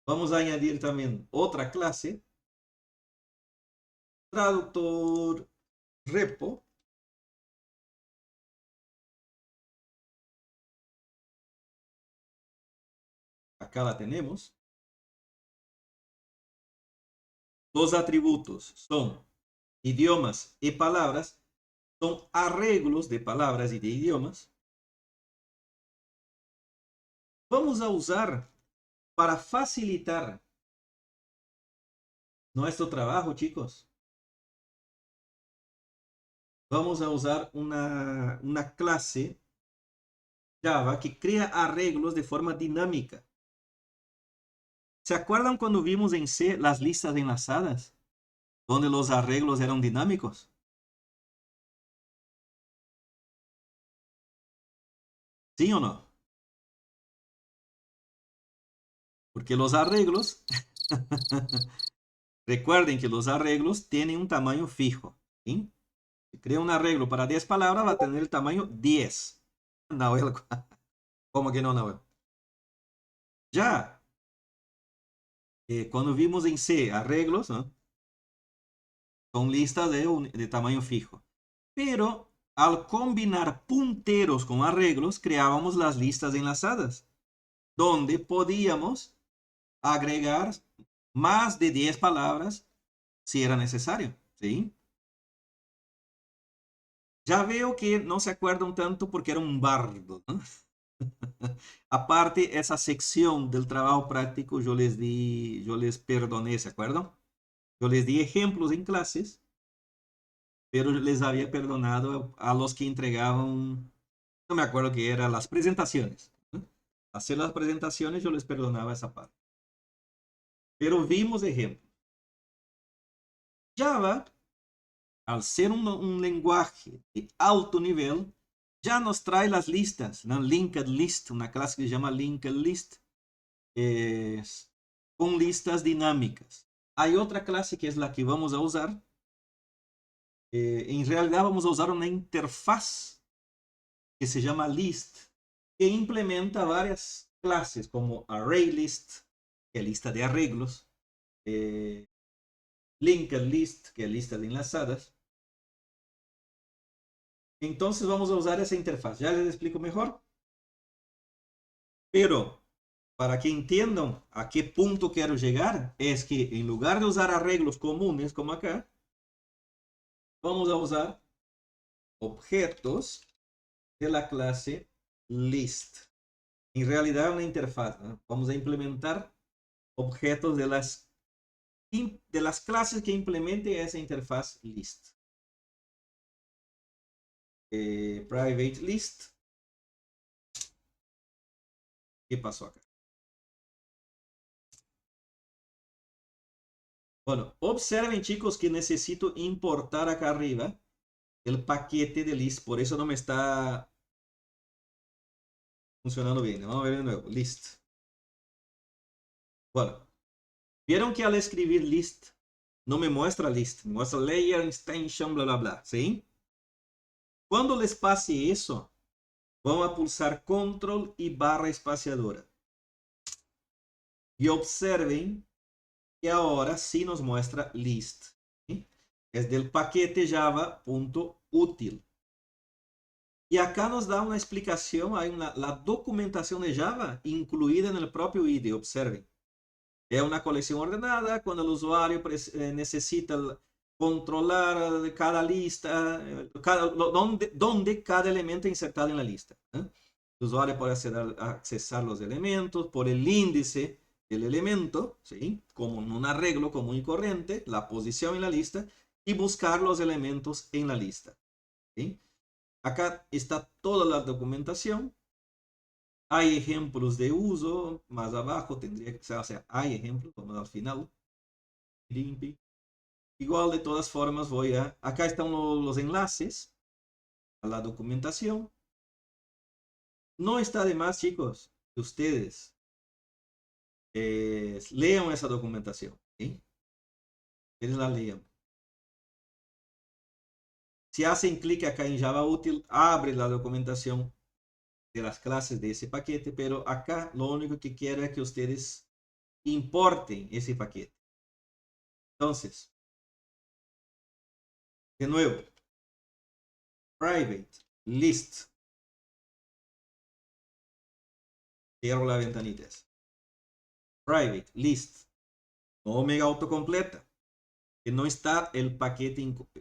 Speaker 1: Vamos a añadir también otra clase, traductor repo. Acá la tenemos. Los atributos son idiomas y palabras, son arreglos de palabras y de idiomas. Vamos a usar para facilitar nuestro trabajo, chicos. Vamos a usar una clase Java que crea arreglos de forma dinámica. ¿Se acuerdan cuando vimos en C las listas enlazadas? Donde los arreglos eran dinámicos. ¿Sí o no? Porque los arreglos, recuerden que los arreglos tienen un tamaño fijo. ¿Sí? Si crea un arreglo para 10 palabras, va a tener el tamaño 10. Nahuel, ¿cómo que no, Nahuel? Ya, cuando vimos en C arreglos, ¿no? Son listas de tamaño fijo. Pero al combinar punteros con arreglos, creábamos las listas enlazadas, donde podíamos agregar más de 10 palabras si era necesario. ¿Sí? Ya veo que no se acuerdan tanto porque era un bardo, ¿no? Aparte, esa sección del trabajo práctico yo les perdoné, ¿se acuerdan? Yo les di ejemplos en clases, pero les había perdonado a los que entregaban, no me acuerdo qué era, las presentaciones. ¿No? Hacer las presentaciones yo les perdonaba esa parte. Pero vimos ejemplos. Java, al ser un lenguaje de alto nivel, ya nos trae las listas, ¿no? Linked list, una clase que se llama linked list, con listas dinámicas. Hay otra clase que es la que vamos a usar. En realidad vamos a usar una interfaz que se llama list, que implementa varias clases como ArrayList, que es lista de arreglos, linked list, que es lista de enlazadas. Entonces vamos a usar esa interfaz. Ya les explico mejor. Pero para que entiendan a qué punto quiero llegar, es que en lugar de usar arreglos comunes como acá, vamos a usar objetos de la clase list. En realidad una interfaz, ¿no? Vamos a implementar objetos de las clases que implementen esa interfaz list. Private list. ¿Qué pasó acá? Bueno, observen chicos que necesito importar acá arriba el paquete de list, por eso no me está funcionando bien. Vamos a ver de nuevo, list. Bueno, vieron que al escribir list no me muestra list, me muestra layer, extension, bla, bla, bla, ¿sí? Cuando les pase eso, vamos a pulsar control y barra espaciadora. Y observen que ahora sí nos muestra list. ¿Sí? Es del paquete java.util. Y acá nos da una explicación, hay la documentación de Java incluida en el propio IDE, observen. Es una colección ordenada cuando el usuario necesita controlar cada lista, donde cada elemento es insertado en la lista. El usuario puede accesar los elementos por el índice del elemento, ¿sí? Como en un arreglo común y corriente, la posición en la lista y buscar los elementos en la lista. ¿Sí? Acá está toda la documentación. Hay ejemplos de uso, más abajo tendría que ser, o sea, hay ejemplos, vamos al final. Igual de todas formas acá están los enlaces a la documentación. No está de más, chicos, que ustedes lean esa documentación, ¿sí? Ustedes la lean. Si hacen clic acá en Java Útil, abre la documentación de las clases de ese paquete, pero acá lo único que quiero es que ustedes importen ese paquete. Entonces, de nuevo, private list. Cierro la ventanita. Private list. No mega autocompleta. Que no está el paquete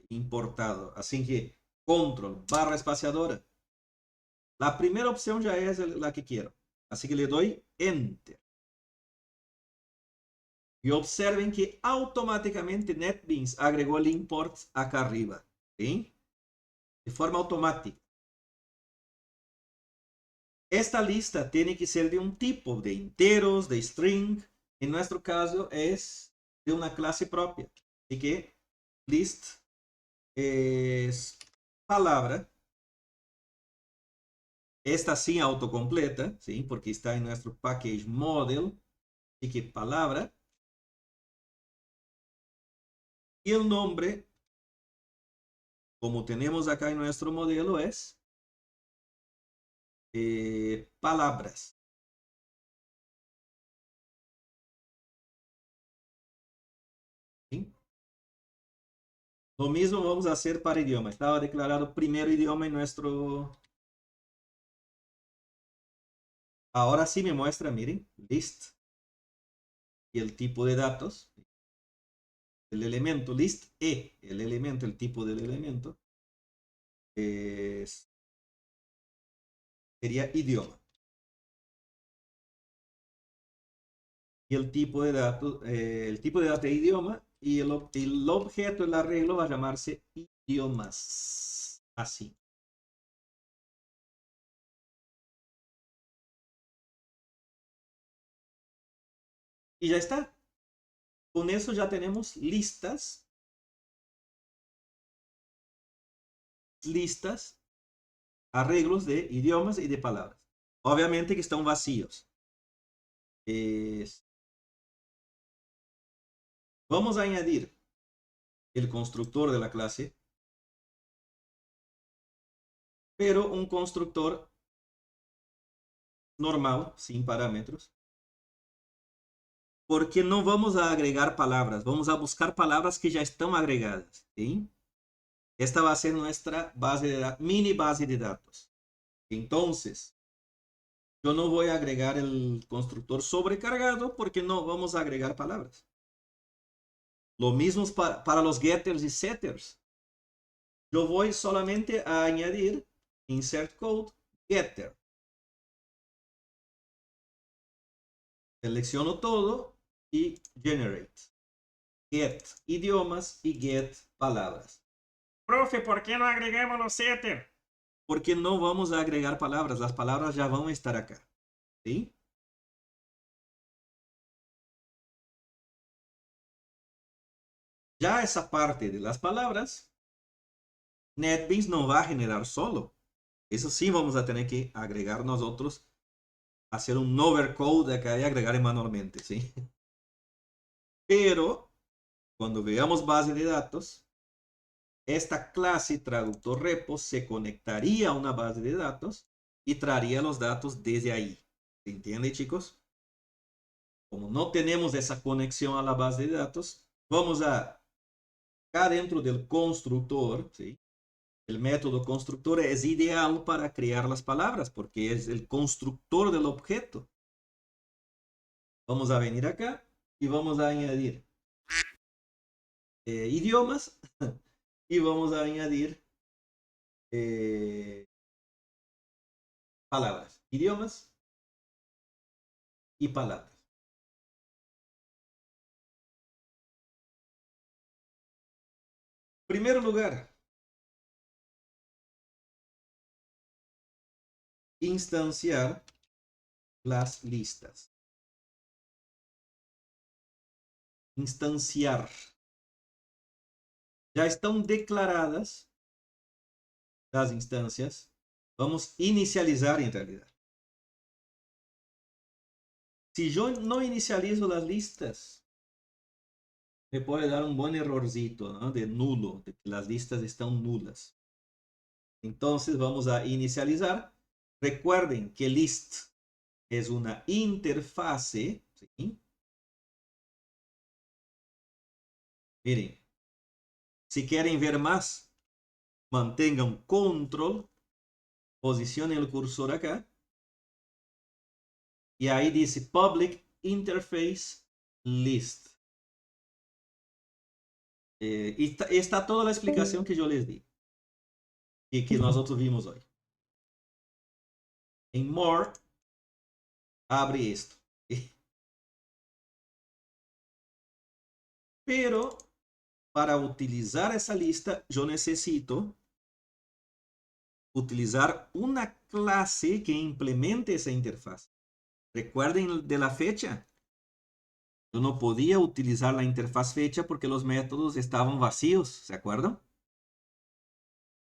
Speaker 1: importado. Así que control barra espaciadora. La primera opción ya es la que quiero. Así que le doy enter. Y observen que automáticamente NetBeans agregó el import acá arriba. ¿Sí? De forma automática. Esta lista tiene que ser de un tipo, de enteros, de string. En nuestro caso es de una clase propia. Así que list es palabra. Esta sí autocompleta, ¿sí? Porque está en nuestro package model. Así que palabra. Y el nombre, como tenemos acá en nuestro modelo, es palabras. ¿Sí? Lo mismo vamos a hacer para idioma. Estaba declarado primero idioma en nuestro... Ahora sí me muestra, miren, list. Y el tipo de datos. El elemento list E, el elemento, el tipo del elemento, sería idioma. Y el tipo de datos, de idioma y el objeto, el arreglo va a llamarse idiomas. Así. Y ya está. Con eso ya tenemos listas, arreglos de idiomas y de palabras. Obviamente que están vacíos. Vamos a añadir el constructor de la clase, pero un constructor normal, sin parámetros, porque no vamos a agregar palabras, vamos a buscar palabras que ya están agregadas. ¿Sí? Esta va a ser nuestra base de mini base de datos. Entonces, yo no voy a agregar el constructor sobrecargado porque no vamos a agregar palabras. Lo mismo para los getters y setters. Yo voy solamente a añadir insert code getter. Selecciono todo y generate. Get idiomas y get palabras. Profe, ¿por qué no agregamos los setters? Porque no vamos a agregar palabras. Las palabras ya van a estar acá. ¿Sí? Ya esa parte de las palabras, NetBeans no va a generar solo. Eso sí vamos a tener que agregar nosotros, hacer un overcode acá y agregar manualmente, ¿sí? Pero cuando veamos base de datos, esta clase traductor repo se conectaría a una base de datos y traería los datos desde ahí. ¿Se entiende, chicos? Como no tenemos esa conexión a la base de datos, vamos a acá dentro del constructor, ¿sí? El método constructor es ideal para crear las palabras porque es el constructor del objeto. Vamos a venir acá y vamos a añadir idiomas y vamos a añadir palabras. Idiomas y palabras. En primer lugar, instanciar las listas. Instanciar. Ya están declaradas las instancias. Vamos a inicializar en realidad. Si yo no inicializo las listas, me puede dar un buen errorcito, ¿no? De nulo, de que las listas están nulas. Entonces vamos a inicializar. Recuerden que list es una interfase, ¿sí? Miren, si quieren ver más, mantengan control, posicionen el cursor acá. Y ahí dice Public Interface List. Y está toda la explicación que yo les di. Y que nosotros vimos hoy. En More, abre esto. Pero para utilizar esa lista, yo necesito utilizar una clase que implemente esa interfaz. Recuerden de la fecha. Yo no podía utilizar la interfaz fecha porque los métodos estaban vacíos, ¿se acuerdan?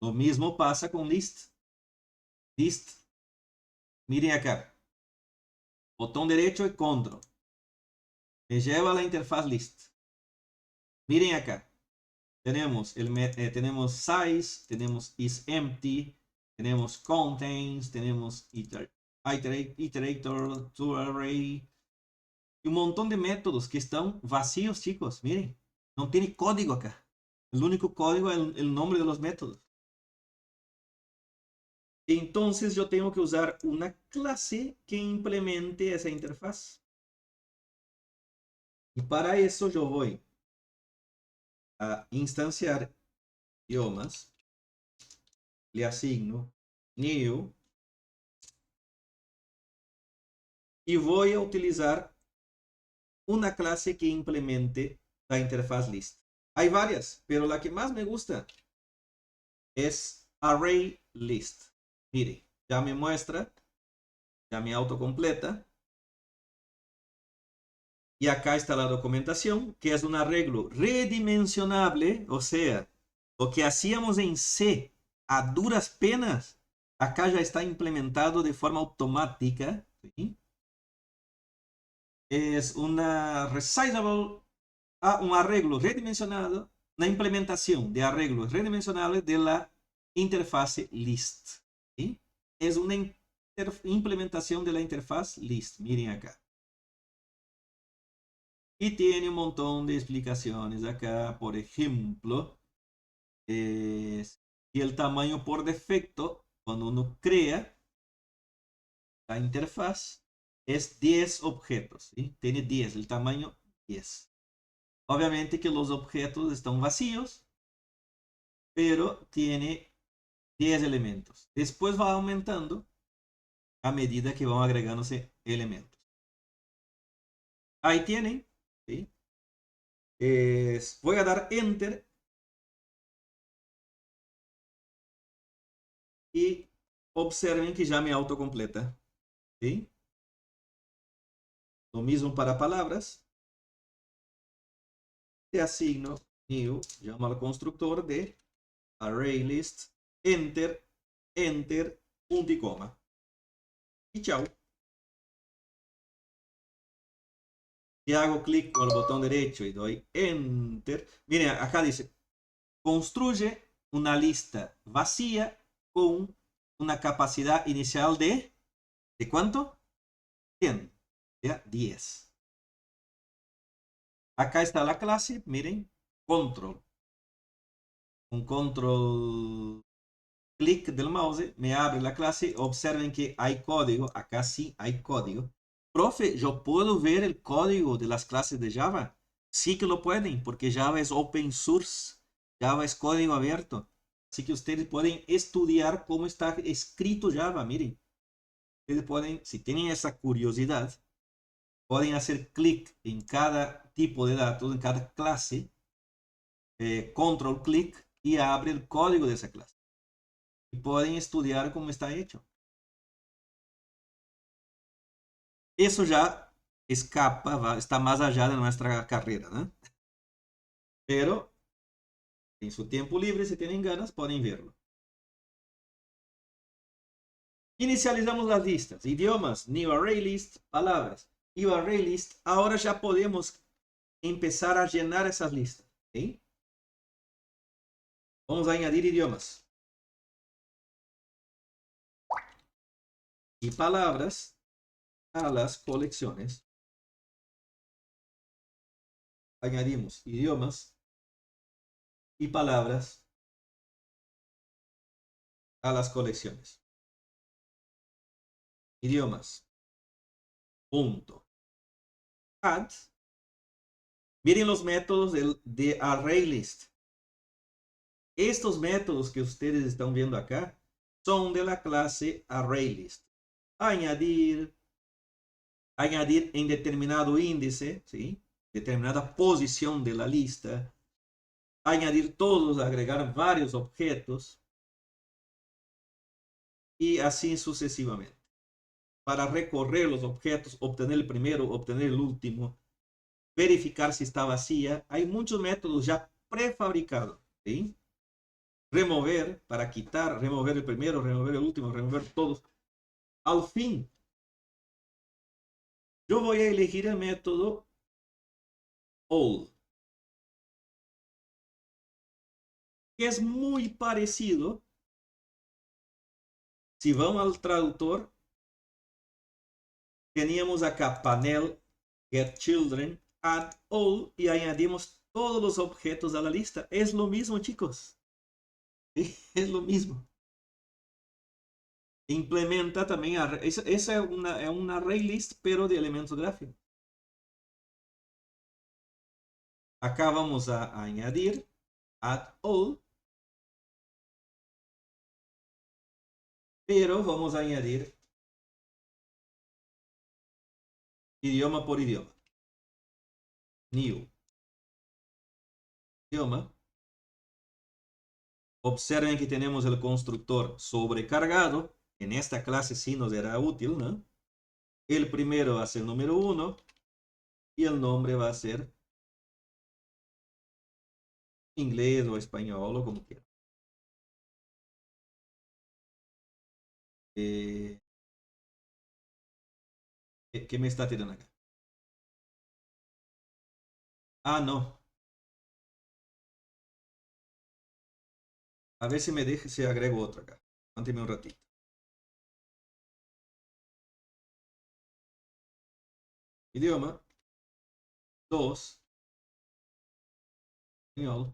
Speaker 1: Lo mismo pasa con list. List. Miren acá. Botón derecho y control. Me lleva a la interfaz list. Miren acá. Tenemos, tenemos size, tenemos isEmpty, tenemos contains, tenemos iterator, toArray, y un montón de métodos que están vacíos, chicos. Miren, no tiene código acá. El único código es el nombre de los métodos. Entonces yo tengo que usar una clase que implemente esa interfaz. Y para eso yo voy a instanciar idiomas, le asigno new y voy a utilizar una clase que implemente la interfaz list. Hay varias, pero la que más me gusta es array list. Mire, ya me muestra, ya me autocompleta. Y acá está la documentación, que es un arreglo redimensionable, o sea, lo que hacíamos en C a duras penas, acá ya está implementado de forma automática. ¿Sí? Es una resizable, un arreglo redimensionado, una implementación de arreglos redimensionables de la interfase list. ¿Sí? Es una implementación de la interfaz list. Miren acá. Y tiene un montón de explicaciones acá. Por ejemplo, y el tamaño por defecto, cuando uno crea la interfaz, es 10 objetos. ¿Sí? Tiene 10, el tamaño 10. Obviamente que los objetos están vacíos, pero tiene 10 elementos. Después va aumentando a medida que van agregándose elementos. Ahí tienen. ¿Sí? Voy a dar Enter. Y observen que ya me autocompleta. ¿Sí? Lo mismo para palabras. Te asigno new, llamo al constructor de ArrayList, enter, enter, punto y coma. Y chao. Y hago clic con el botón derecho y doy enter. Miren, acá dice, construye una lista vacía con una capacidad inicial ¿de cuánto? 100. ¿Ya? 10. Acá está la clase, miren, control. Un control clic del mouse me abre la clase. Observen que hay código. Acá sí hay código. Profe, ¿yo puedo ver el código de las clases de Java? Sí que lo pueden, porque Java es open source. Java es código abierto. Así que ustedes pueden estudiar cómo está escrito Java. Miren, ustedes pueden, si tienen esa curiosidad, pueden hacer clic en cada tipo de datos, en cada clase, control clic y abre el código de esa clase. Y pueden estudiar cómo está hecho. Eso ya escapa, está más allá de nuestra carrera, ¿no? Pero en su tiempo libre, si tienen ganas, pueden verlo. Inicializamos las listas. Idiomas, new array list, palabras. New array list. Ahora ya podemos empezar a llenar esas listas. ¿Sí? Vamos a añadir idiomas. Y palabras a las colecciones. Añadimos idiomas y palabras a las colecciones. Idiomas. Punto. Add. Miren los métodos de ArrayList. Estos métodos que ustedes están viendo acá son de la clase ArrayList. Añadir en determinado índice, ¿sí? Determinada posición de la lista, añadir todos, agregar varios objetos y así sucesivamente. Para recorrer los objetos, obtener el primero, obtener el último, verificar si está vacía. Hay muchos métodos ya prefabricados, ¿sí? Remover para quitar, remover el primero, remover el último, remover todos. Al fin, yo voy a elegir el método all, que es muy parecido. Si vamos al traductor, teníamos acá panel, get children, add all y añadimos todos los objetos a la lista. Es lo mismo, chicos. Es lo mismo. Implementa también, esa es una array list, pero de elementos gráficos. Acá vamos a añadir add all, pero vamos a añadir idioma por idioma. New. Idioma. Observen que tenemos el constructor sobrecargado. En esta clase sí nos será útil, ¿no? El primero va a ser el número 1 y el nombre va a ser inglés o español o como quiera. ¿Qué me está tirando acá? Ah, no. A ver si me deja, si agrego otro acá. Aguánteme un ratito. Idioma. 2. Español.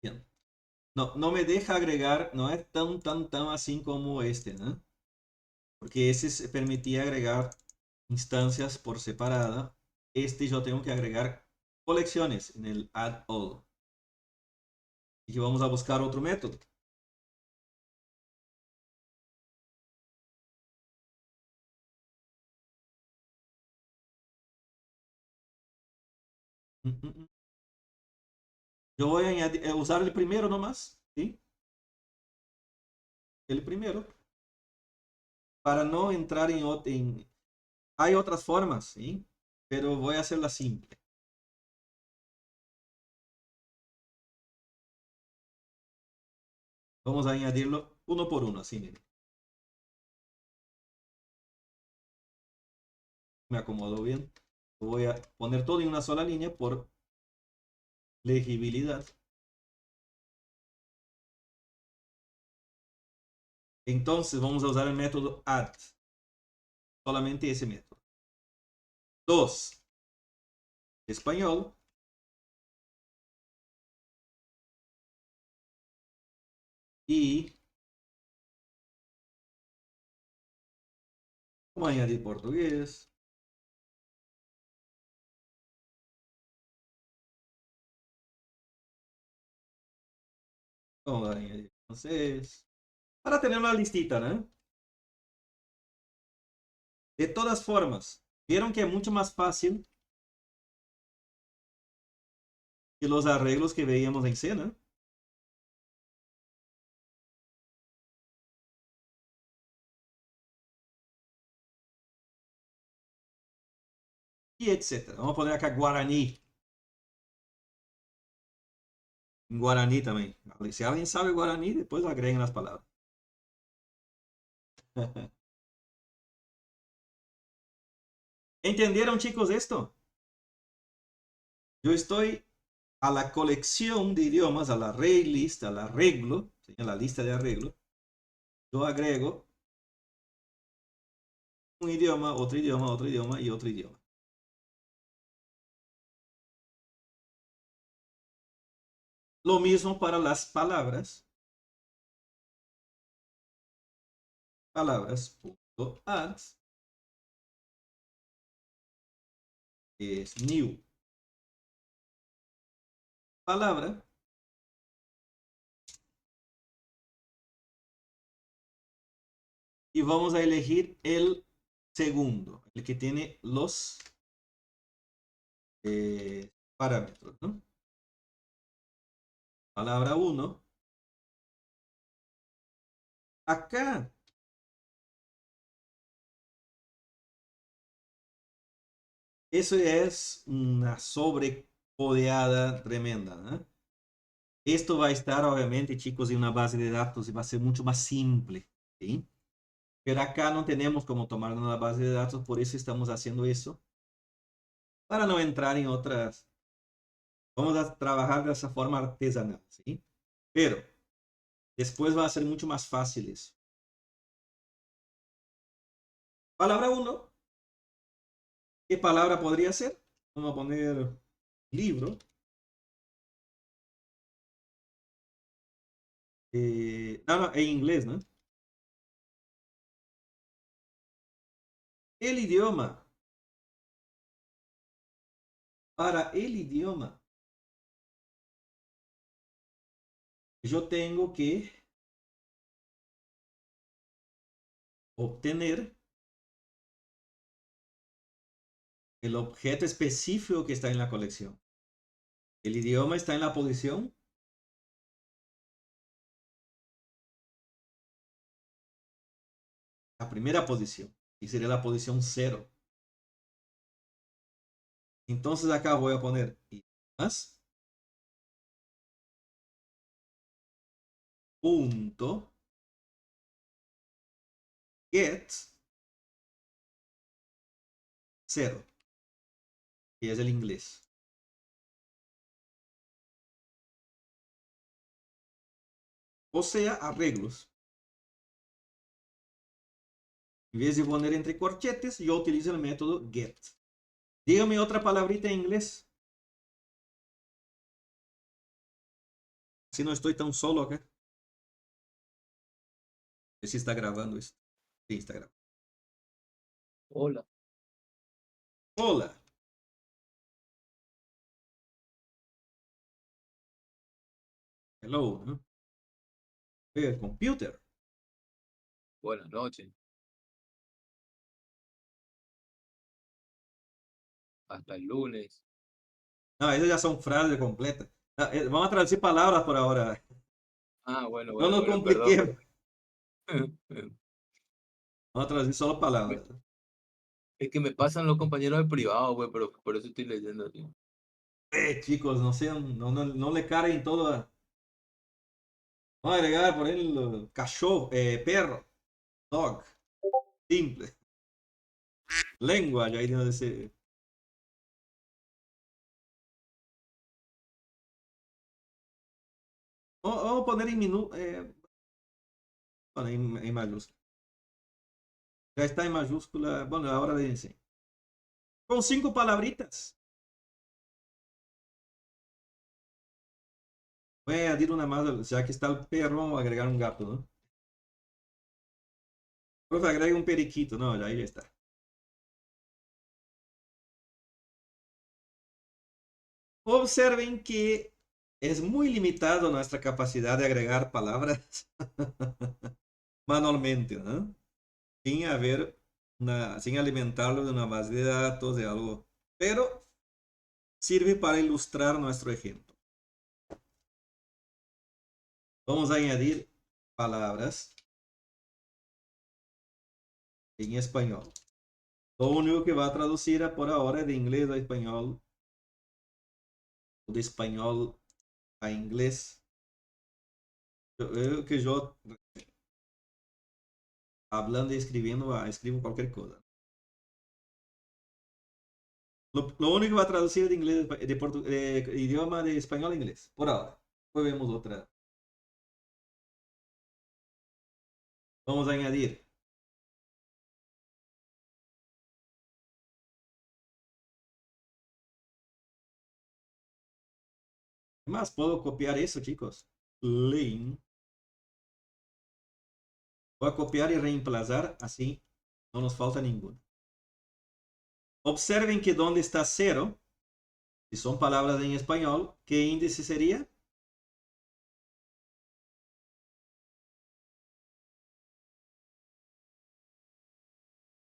Speaker 1: Bien. No, no me deja agregar, no es tan así como este, ¿no? Porque ese se permitía agregar instancias por separada. Este yo tengo que agregar colecciones en el add all. Y vamos a buscar otro método. Yo voy a usar el primero nomás, ¿sí? El primero. Para no entrar en... Hay otras formas, ¿sí? Pero voy a hacerla simple. Vamos a añadirlo uno por uno, así, miren. Me acomodo bien. Voy a poner todo en una sola línea por legibilidad. Entonces vamos a usar el método add. Solamente ese método. 2. Español. Y vamos a añadir portugués. Vamos a añadir francés. Para tener una listita, ¿no? De todas formas, vieron que es mucho más fácil que los arreglos que veíamos en Cena. Y etcétera. Vamos a poner acá guaraní. Guaraní también. Si alguien sabe guaraní, después agreguen las palabras. ¿Entendieron, chicos, esto? Yo estoy a la colección de idiomas, a la array list, al arreglo, ¿sí? A la lista de arreglo. Yo agrego un idioma, otro idioma, otro idioma y otro idioma. Lo mismo para las palabras. Palabras.add es new. Palabra. Y vamos a elegir el segundo, el que tiene los parámetros, ¿no? Palabra 1. Acá eso es una sobrecodeada tremenda, ¿no? Esto va a estar, obviamente, chicos, en una base de datos y va a ser mucho más simple, ¿sí? Pero acá no tenemos como tomar una base de datos, por eso estamos haciendo eso, para no entrar en otras. Vamos a trabajar de esa forma artesanal, ¿sí? Pero después va a ser mucho más fácil eso. Palabra 1. ¿Qué palabra podría ser? Vamos a poner libro. No, en inglés, ¿no? El idioma. Para el idioma, yo tengo que obtener el objeto específico que está en la colección. El idioma está en la posición. La primera posición. Y sería la posición 0. Entonces acá voy a poner idiomas. Punto. Get 0. Y es el inglés. O sea, arreglos. En vez de poner entre corchetes, yo utilizo el método get. Dígame otra palabrita en inglés. Si no estoy tan solo acá. Si está grabando esto. Sí, está grabando.
Speaker 2: Hola.
Speaker 1: Hola. Hello. ¿No? Computer.
Speaker 2: Buenas noches. Hasta el lunes.
Speaker 1: No, esas ya son frases completas. Vamos a traducir palabras por ahora.
Speaker 2: Ah, bueno,
Speaker 1: No
Speaker 2: bueno,
Speaker 1: nos
Speaker 2: bueno, perdón,
Speaker 1: compliquemos.
Speaker 2: perdón.
Speaker 1: Vamos a traducir solo palabras.
Speaker 2: Es que me pasan los compañeros del privado, güey, pero por eso estoy leyendo, tío.
Speaker 1: Chicos, no sean, no le carguen todo a. Vamos a agregar por ejemplo cachorro, perro, dog, simple, lengua, ya ahí no dice. Vamos a poner en bueno, en mayúscula. Ya está en mayúscula. Bueno, ahora dice. Con 5 palabritas. Voy a añadir una más, ya que está el perro, vamos a agregar un gato, ¿no? Profe, agrega un periquito, no, ya ahí ya está. Observen que es muy limitado nuestra capacidad de agregar palabras manualmente, ¿no? Sin haber sin alimentarlo de una base de datos, de algo. Pero sirve para ilustrar nuestro ejemplo. Vamos a añadir palabras en español. Lo único que va a traducir por ahora es de inglés a español, o de español a inglés. Que yo hablando y escribiendo, escribo cualquier cosa. Lo único que va a traducir de inglés, de idioma de español a inglés, por ahora. Después vemos otra. Vamos a añadir Además, puedo copiar eso, chicos. Link. Voy a copiar y reemplazar, así no nos falta ninguno. Observen que donde está 0, si son palabras en español, ¿qué índice sería?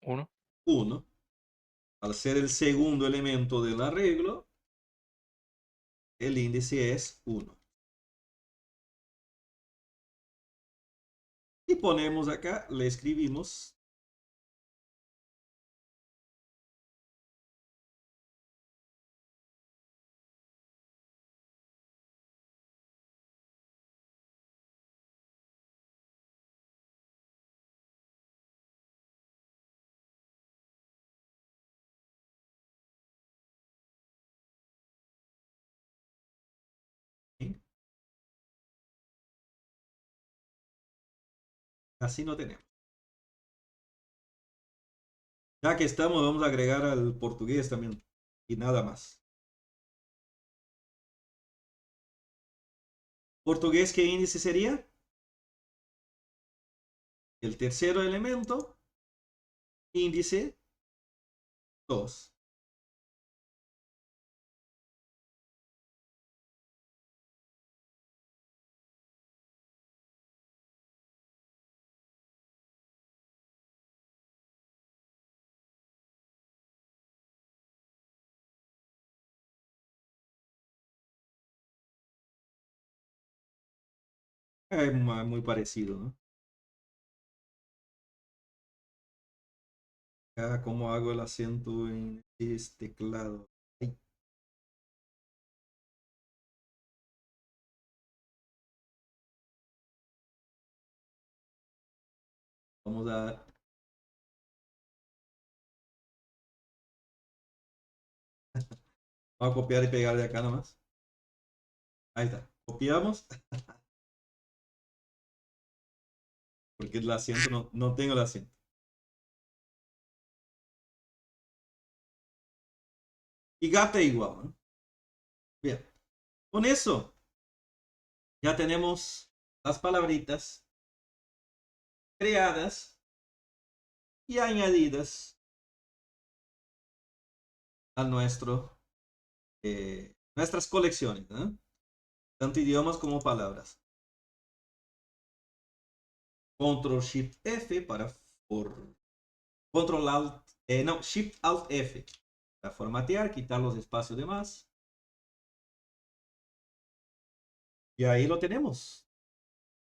Speaker 2: Uno.
Speaker 1: 1. Al ser el segundo elemento del arreglo, el índice es 1. Y ponemos acá, le escribimos así no tenemos. Ya que estamos, vamos a agregar al portugués también. Y nada más. Portugués, ¿qué índice sería? El tercero elemento, índice 2. Es muy parecido, ¿no? Acá, ¿cómo hago el acento en este teclado? Ay, vamos a... Vamos a copiar y pegar de acá nomás. Ahí está. Copiamos. Porque el acento no tengo el acento. Y gata igual, ¿no? Bien. Con eso ya tenemos las palabritas creadas y añadidas a nuestras colecciones, ¿no? Tanto idiomas como palabras. Control Shift F Control Alt, no, Shift Alt F para formatear, quitar los espacios de más. Y ahí lo tenemos.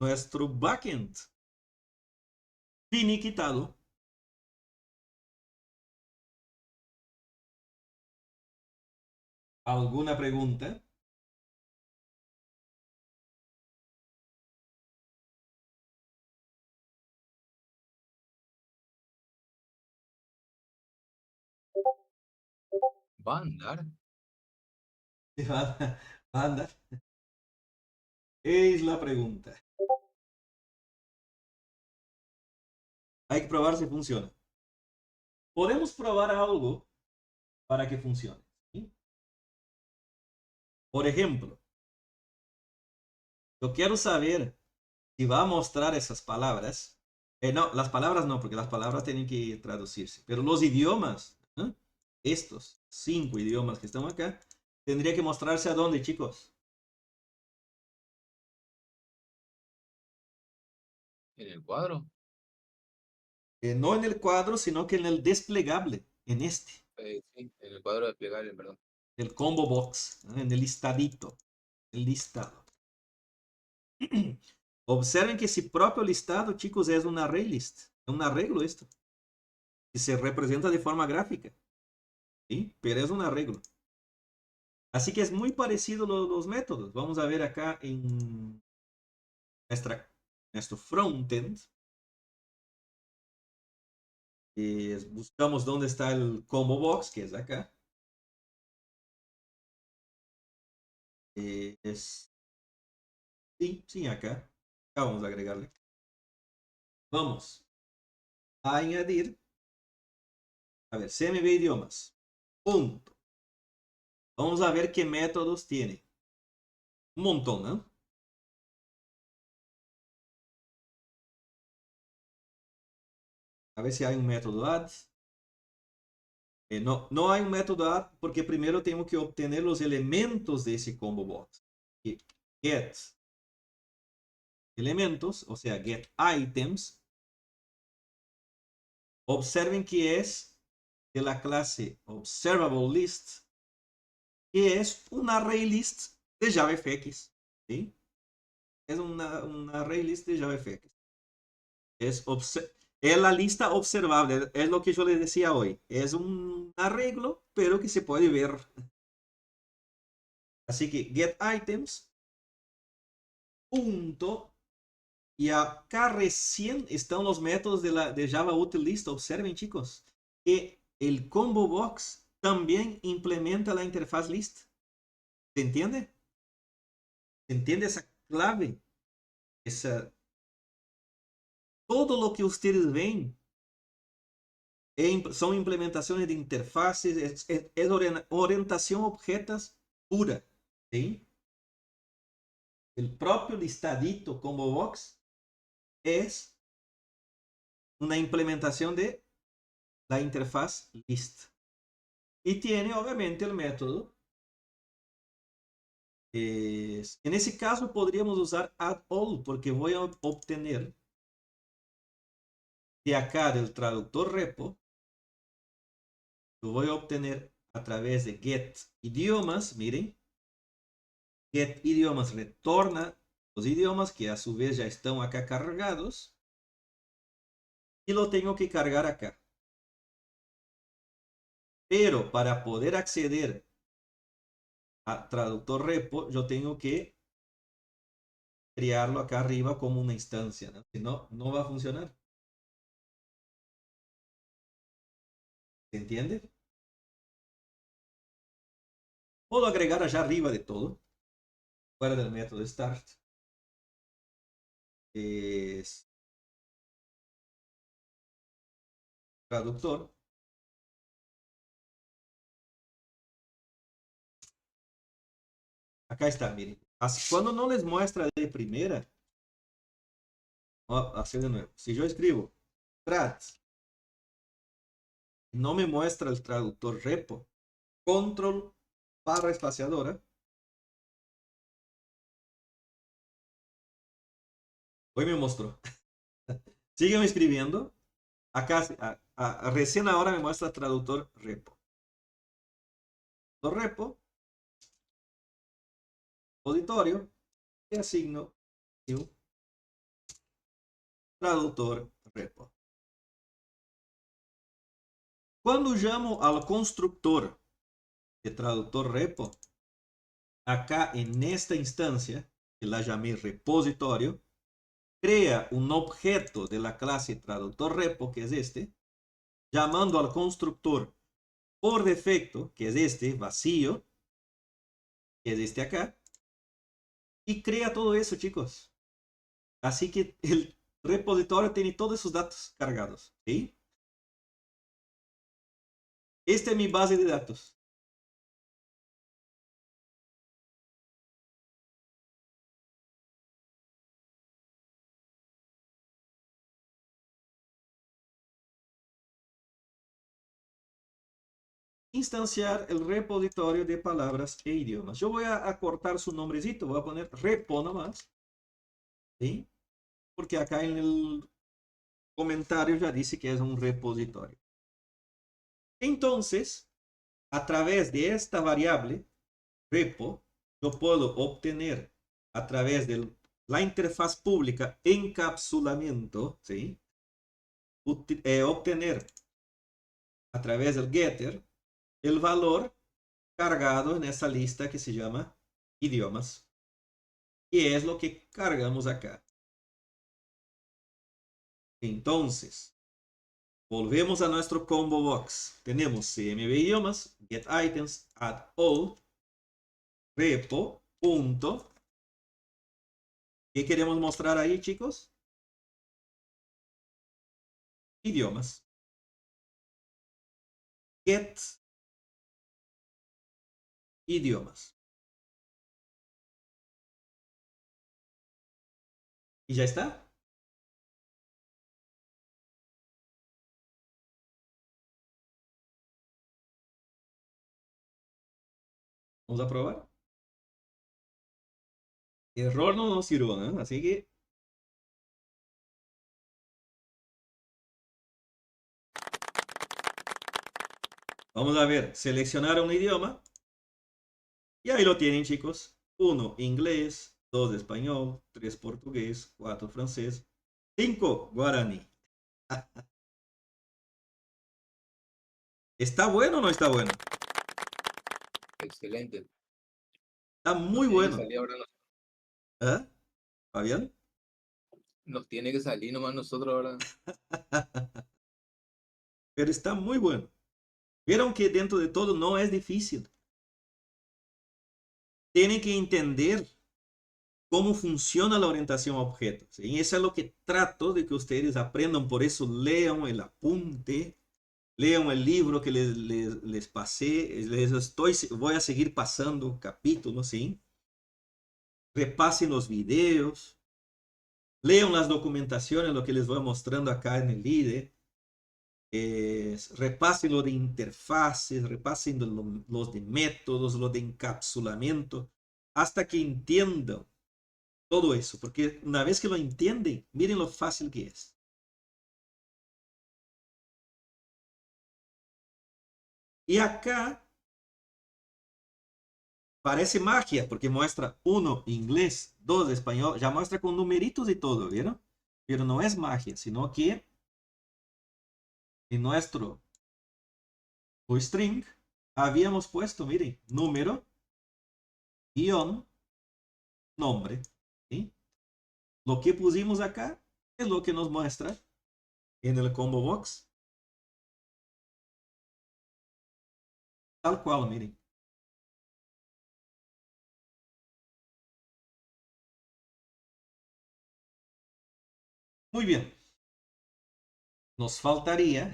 Speaker 1: Nuestro backend finiquitado. ¿Alguna pregunta?
Speaker 2: ¿Va a andar?
Speaker 1: Anda, es la pregunta. Hay que probar si funciona. Podemos probar algo para que funcione, ¿sí? Por ejemplo, yo quiero saber si va a mostrar esas palabras. No, las palabras no, porque las palabras tienen que traducirse. Pero los idiomas, ¿eh? Estos 5 idiomas que están acá, tendría que mostrarse a dónde, chicos.
Speaker 2: ¿En el cuadro?
Speaker 1: No en el cuadro, sino que en el desplegable, en este,
Speaker 2: Sí, en el cuadro desplegable, perdón.
Speaker 1: el combo box, ¿no? En el listadito, el listado. Observen que ese propio listado, chicos, es un array list, es un arreglo esto, que se representa de forma gráfica, ¿sí? Pero es un arreglo. Así que es muy parecido los métodos. Vamos a ver acá en nuestro frontend. Buscamos dónde está el combo box, que es acá. Sí, acá. Acá vamos a agregarle. Vamos a añadir. A ver, CMB idiomas. Punto. Vamos a ver qué métodos tiene. Un montón, ¿no? A ver si hay un método add. No, no hay un método add porque primero tengo que obtener los elementos de ese combo box. Y get elementos, o sea, get items. Observen que es de la clase observable list, que es un array list de JavaFX. ¿Sí? Es un array list de JavaFX. Es la lista observable, es lo que yo les decía hoy. Es un arreglo, pero que se puede ver. Así que get items, punto. Y acá recién están los métodos de Java Util List. Observen, chicos, que el combo box también implementa la interfaz list. ¿Se entiende? ¿Se entiende esa clave? Esa, todo lo que ustedes ven son implementaciones de interfaces, es orientación a objetos pura. ¿Sí? El propio listadito combo box es una implementación de la interfaz list. Y tiene obviamente el método. En ese caso podríamos usar add all porque voy a obtener de acá del traductor repo, lo voy a obtener a través de get idiomas. Miren, get idiomas retorna los idiomas que a su vez ya están acá cargados y lo tengo que cargar acá. Pero para poder acceder a traductor repo, yo tengo que crearlo acá arriba como una instancia, ¿no? Si no, no va a funcionar. ¿Se entiende? Puedo agregar allá arriba de todo, fuera del método start. Es traductor. Acá está, miren. Así, cuando no les muestra de primera, voy a hacer de nuevo. Si yo escribo trat, no me muestra el traductor repo, control barra espaciadora, hoy me mostró. Siguen escribiendo. Acá, recién ahora me muestra traductor repo. Repo, auditorio, y asigno new traductor repo. Cuando llamo al constructor de traductor repo, acá en esta instancia, que la llamé repositorio, crea un objeto de la clase traductor repo, que es este, llamando al constructor por defecto, que es este, vacío, que es este acá, y crea todo eso, chicos. Así que el repositorio tiene todos sus datos cargados. ¿Sí? Esta es mi base de datos. Instanciar el repositorio de palabras e idiomas. Yo voy a acortar su nombrecito, voy a poner repo nomás. ¿Sí? Porque acá en el comentario ya dice que es un repositorio. Entonces, a través de esta variable repo, yo puedo obtener a través de la interfaz pública encapsulamiento, ¿sí? Obtener a través del getter el valor cargado en esa lista que se llama idiomas. Y es lo que cargamos acá. Entonces, volvemos a nuestro combo box. Tenemos CMB idiomas, get items, add all, repo, punto. ¿Qué queremos mostrar ahí, chicos? Idiomas. Get idiomas. Y ya está. Vamos a probar. Error no nos sirvió, ¿no? Así que vamos a ver, seleccionar un idioma. Y ahí lo tienen, chicos. 1, inglés. 2, español. 3, portugués. 4, francés. 5, guaraní. ¿Está bueno o no está bueno?
Speaker 2: Excelente.
Speaker 1: Está
Speaker 2: Nos
Speaker 1: muy
Speaker 2: tiene que
Speaker 1: bueno.
Speaker 2: salir ahora,
Speaker 1: ¿Eh? ¿Fabián?
Speaker 2: nos tiene que salir nomás nosotros ahora.
Speaker 1: Pero está muy bueno. Vieron que dentro de todo no es difícil. Tienen que entender cómo funciona la orientación a objetos. Y eso es lo que trato de que ustedes aprendan. Por eso lean el apunte, lean el libro que les pasé. Voy a seguir pasando capítulos, ¿sí? Repasen los videos, lean las documentaciones, lo que les voy mostrando acá en el líder. Repasen lo de interfaces, repasen los de métodos, lo de encapsulamiento, hasta que entiendan todo eso, porque una vez que lo entienden, miren lo fácil que es. Y acá parece magia, porque muestra 1 inglés, 2 español, ya muestra con numeritos y todo, ¿vieron? Pero no es magia, sino que en nuestro string habíamos puesto, miren, número, guión, nombre, ¿sí? Lo que pusimos acá es lo que nos muestra en el combo box. Tal cual, miren. Muy bien. Nos faltaría...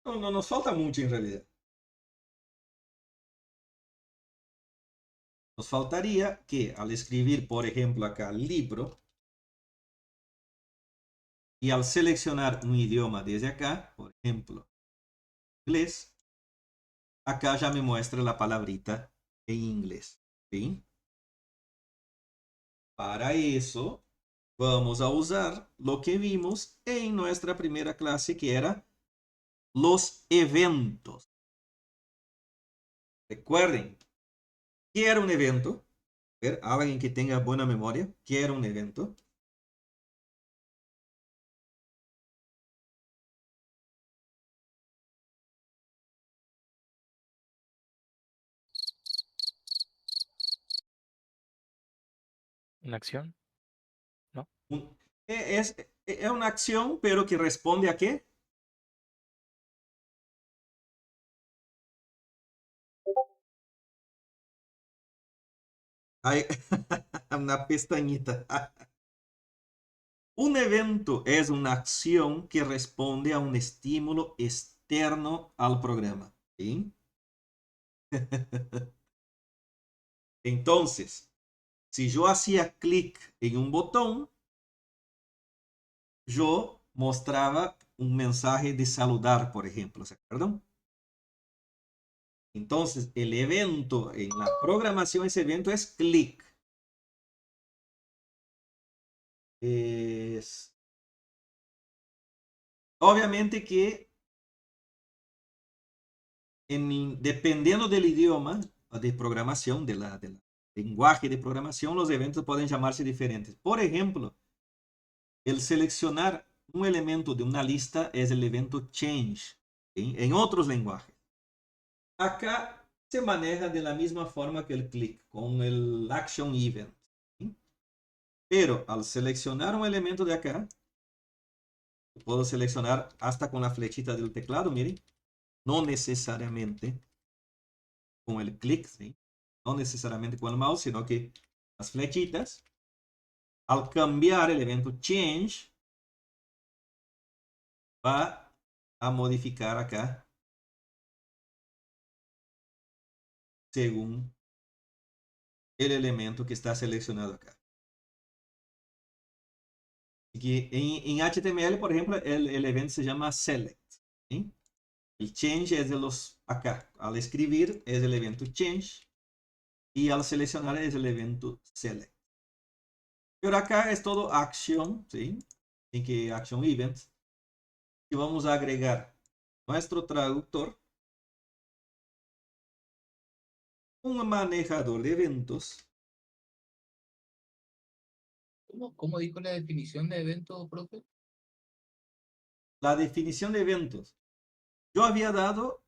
Speaker 1: No nos falta mucho en realidad. Nos faltaría que al escribir, por ejemplo, acá libro, y al seleccionar un idioma desde acá, por ejemplo, inglés, acá ya me muestra la palabrita en inglés. ¿Sí? Para eso, vamos a usar lo que vimos en nuestra primera clase, que era los eventos. Recuerden, ¿qué era un evento? A ver, alguien que tenga buena memoria, ¿qué era un evento?
Speaker 4: ¿Una acción? ¿No?
Speaker 1: Es una acción, pero que responde a qué? Hay una pestañita. Un evento es una acción que responde a un estímulo externo al programa. ¿Sí? Entonces, si yo hacía clic en un botón, yo mostraba un mensaje de saludar, por ejemplo. ¿Se acuerdan? Entonces, el evento en la programación, ese evento es clic. Es... Obviamente que dependiendo del idioma de programación, del lenguaje de programación, los eventos pueden llamarse diferentes. Por ejemplo, el seleccionar un elemento de una lista es el evento change, ¿sí? En otros lenguajes. Acá se maneja de la misma forma que el click, con el action event. ¿Sí? Pero al seleccionar un elemento de acá, puedo seleccionar hasta con la flechita del teclado, miren, no necesariamente con el clic, ¿sí? No necesariamente con el mouse, sino que las flechitas, al cambiar el evento change, va a modificar acá según el elemento que está seleccionado acá. Que en HTML, por ejemplo, el evento se llama select. ¿Sí? El change es de los acá. Al escribir es el evento change y al seleccionar es el evento select. Pero acá es todo action, ¿sí? En que action event. Y vamos a agregar nuestro traductor, un manejador de eventos.
Speaker 2: ¿Cómo dijo la definición de evento, profe?
Speaker 1: La definición de eventos. Yo había dado,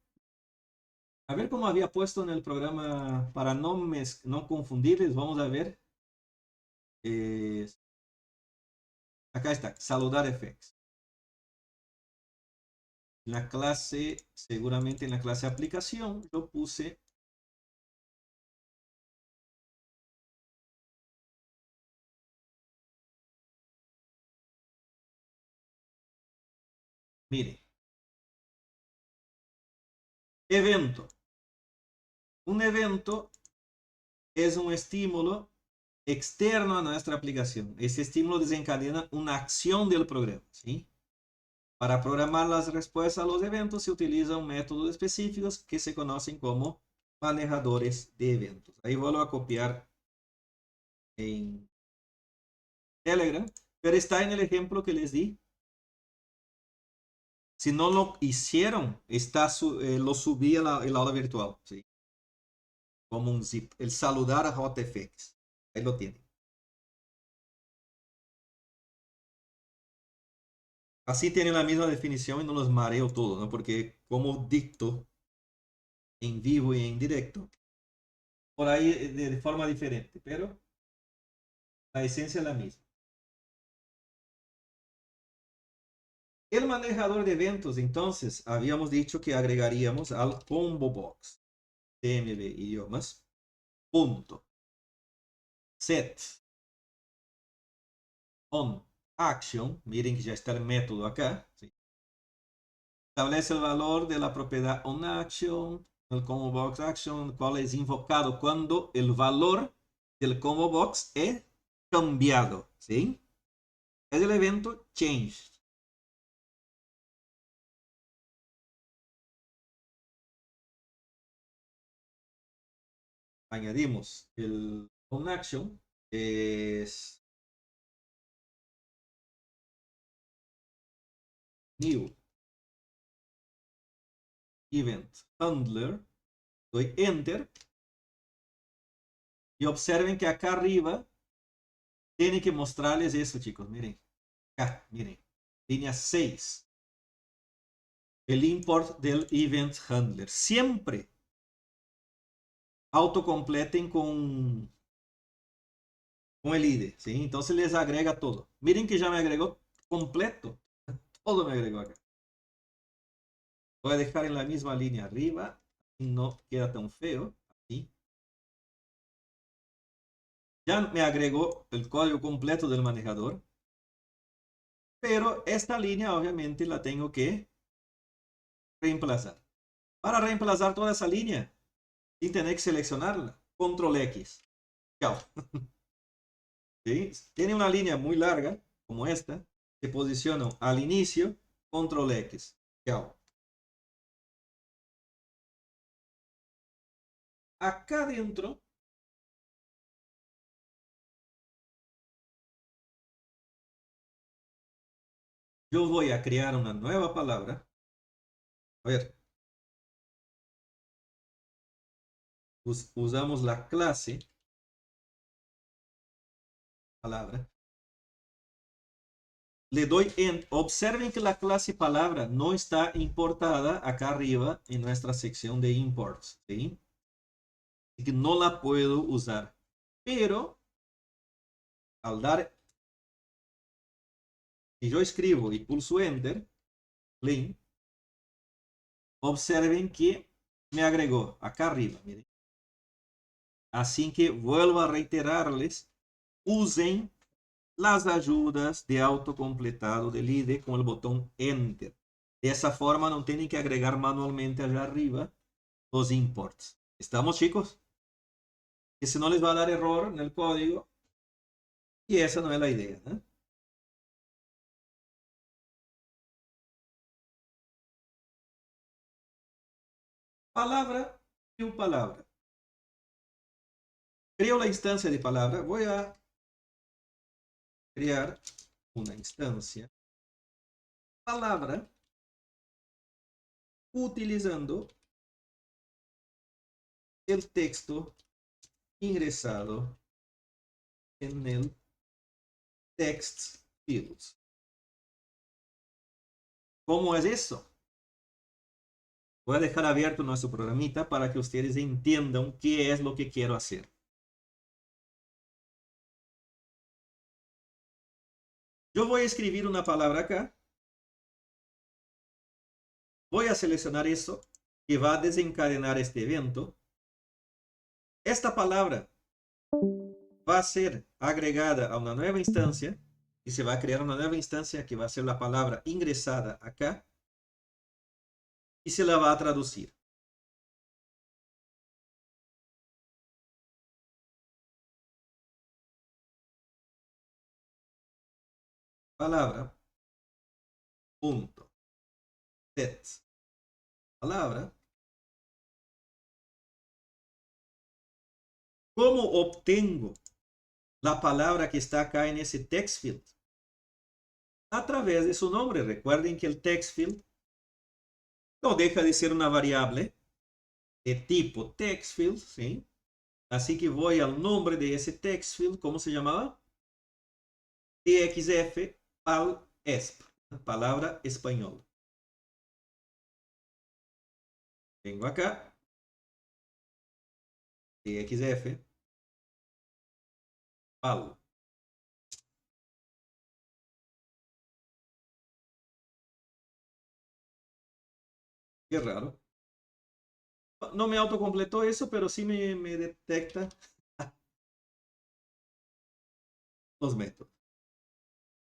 Speaker 1: a ver cómo había puesto en el programa para no confundirles, vamos a ver. Acá está, saludar effects. En la clase, seguramente en la clase aplicación, yo puse mire, evento. Un evento es un estímulo externo a nuestra aplicación. Ese estímulo desencadena una acción del programa, ¿sí? Para programar las respuestas a los eventos se utiliza un método específico que se conocen como manejadores de eventos. Ahí vuelvo a copiar en Telegram, pero está en el ejemplo que les di. Si no lo hicieron, lo subí a el aula virtual, ¿sí? Como un zip. El saludar a JFX. Ahí lo tienen. Así tienen la misma definición y no los mareo todo, ¿no? Porque como dicto en vivo y en directo, por ahí de forma diferente, pero la esencia es la misma. El manejador de eventos, entonces, habíamos dicho que agregaríamos al combo box TMB idiomas, punto, set, on, action, miren que ya está el método acá, ¿sí? Establece el valor de la propiedad onAction, el combo box action, cual es invocado cuando el valor del combo box es cambiado, ¿sí? Es el evento changed. Añadimos el onAction, es new event handler, doy enter y observen que acá arriba tiene que mostrarles eso, chicos. Miren, acá, miren, línea 6, el import del event handler. Siempre autocompleten con el ID, ¿sí? Entonces les agrega todo. Miren que ya me agregó completo. Todo me agregó acá. Voy a dejar en la misma línea arriba. No queda tan feo. Así. Ya me agregó el código completo del manejador. Pero esta línea obviamente la tengo que reemplazar. Para reemplazar toda esa línea, sin tener que seleccionarla, control X. Chao. ¿Sí? Tiene una línea muy larga, como esta. Se posiciona al inicio, control X. Chao. Acá adentro yo voy a crear una nueva palabra. A ver. Usamos la clase palabra. Le doy en. Observen que la clase palabra no está importada acá arriba en nuestra sección de imports. ¿Sí? Así que no la puedo usar. Pero al dar, si yo escribo y pulso enter, link, observen que me agregó acá arriba. Miren. Así que vuelvo a reiterarles, usen las ayudas de autocompletado del IDE con el botón enter. De esa forma no tienen que agregar manualmente allá arriba los imports. ¿Estamos, chicos? Que si no les va a dar error en el código y esa no es la idea, ¿eh? palabra y un palabra. Creo la instancia de palabra. Voy a crear una instancia palabra utilizando el texto ingresado en el text fields. ¿Cómo es eso? Voy a dejar abierto nuestro programita para que ustedes entiendan qué es lo que quiero hacer. Yo voy a escribir una palabra acá. Voy a seleccionar eso que va a desencadenar este evento. Esta palabra va a ser agregada a una nueva instancia y se va a crear una nueva instancia que va a ser la palabra ingresada acá y se la va a traducir. Palabra, punto, set, palabra. ¿Cómo obtengo la palabra que está acá en ese text field? A través de su nombre. Recuerden que el text field no deja de ser una variable de tipo text field, ¿sí? Así que voy al nombre de ese text field, ¿cómo se llamaba? TXF al ESP, palabra español. Vengo acá, TXF, al. Qué raro. No me autocompletó eso, pero sí me detecta los métodos.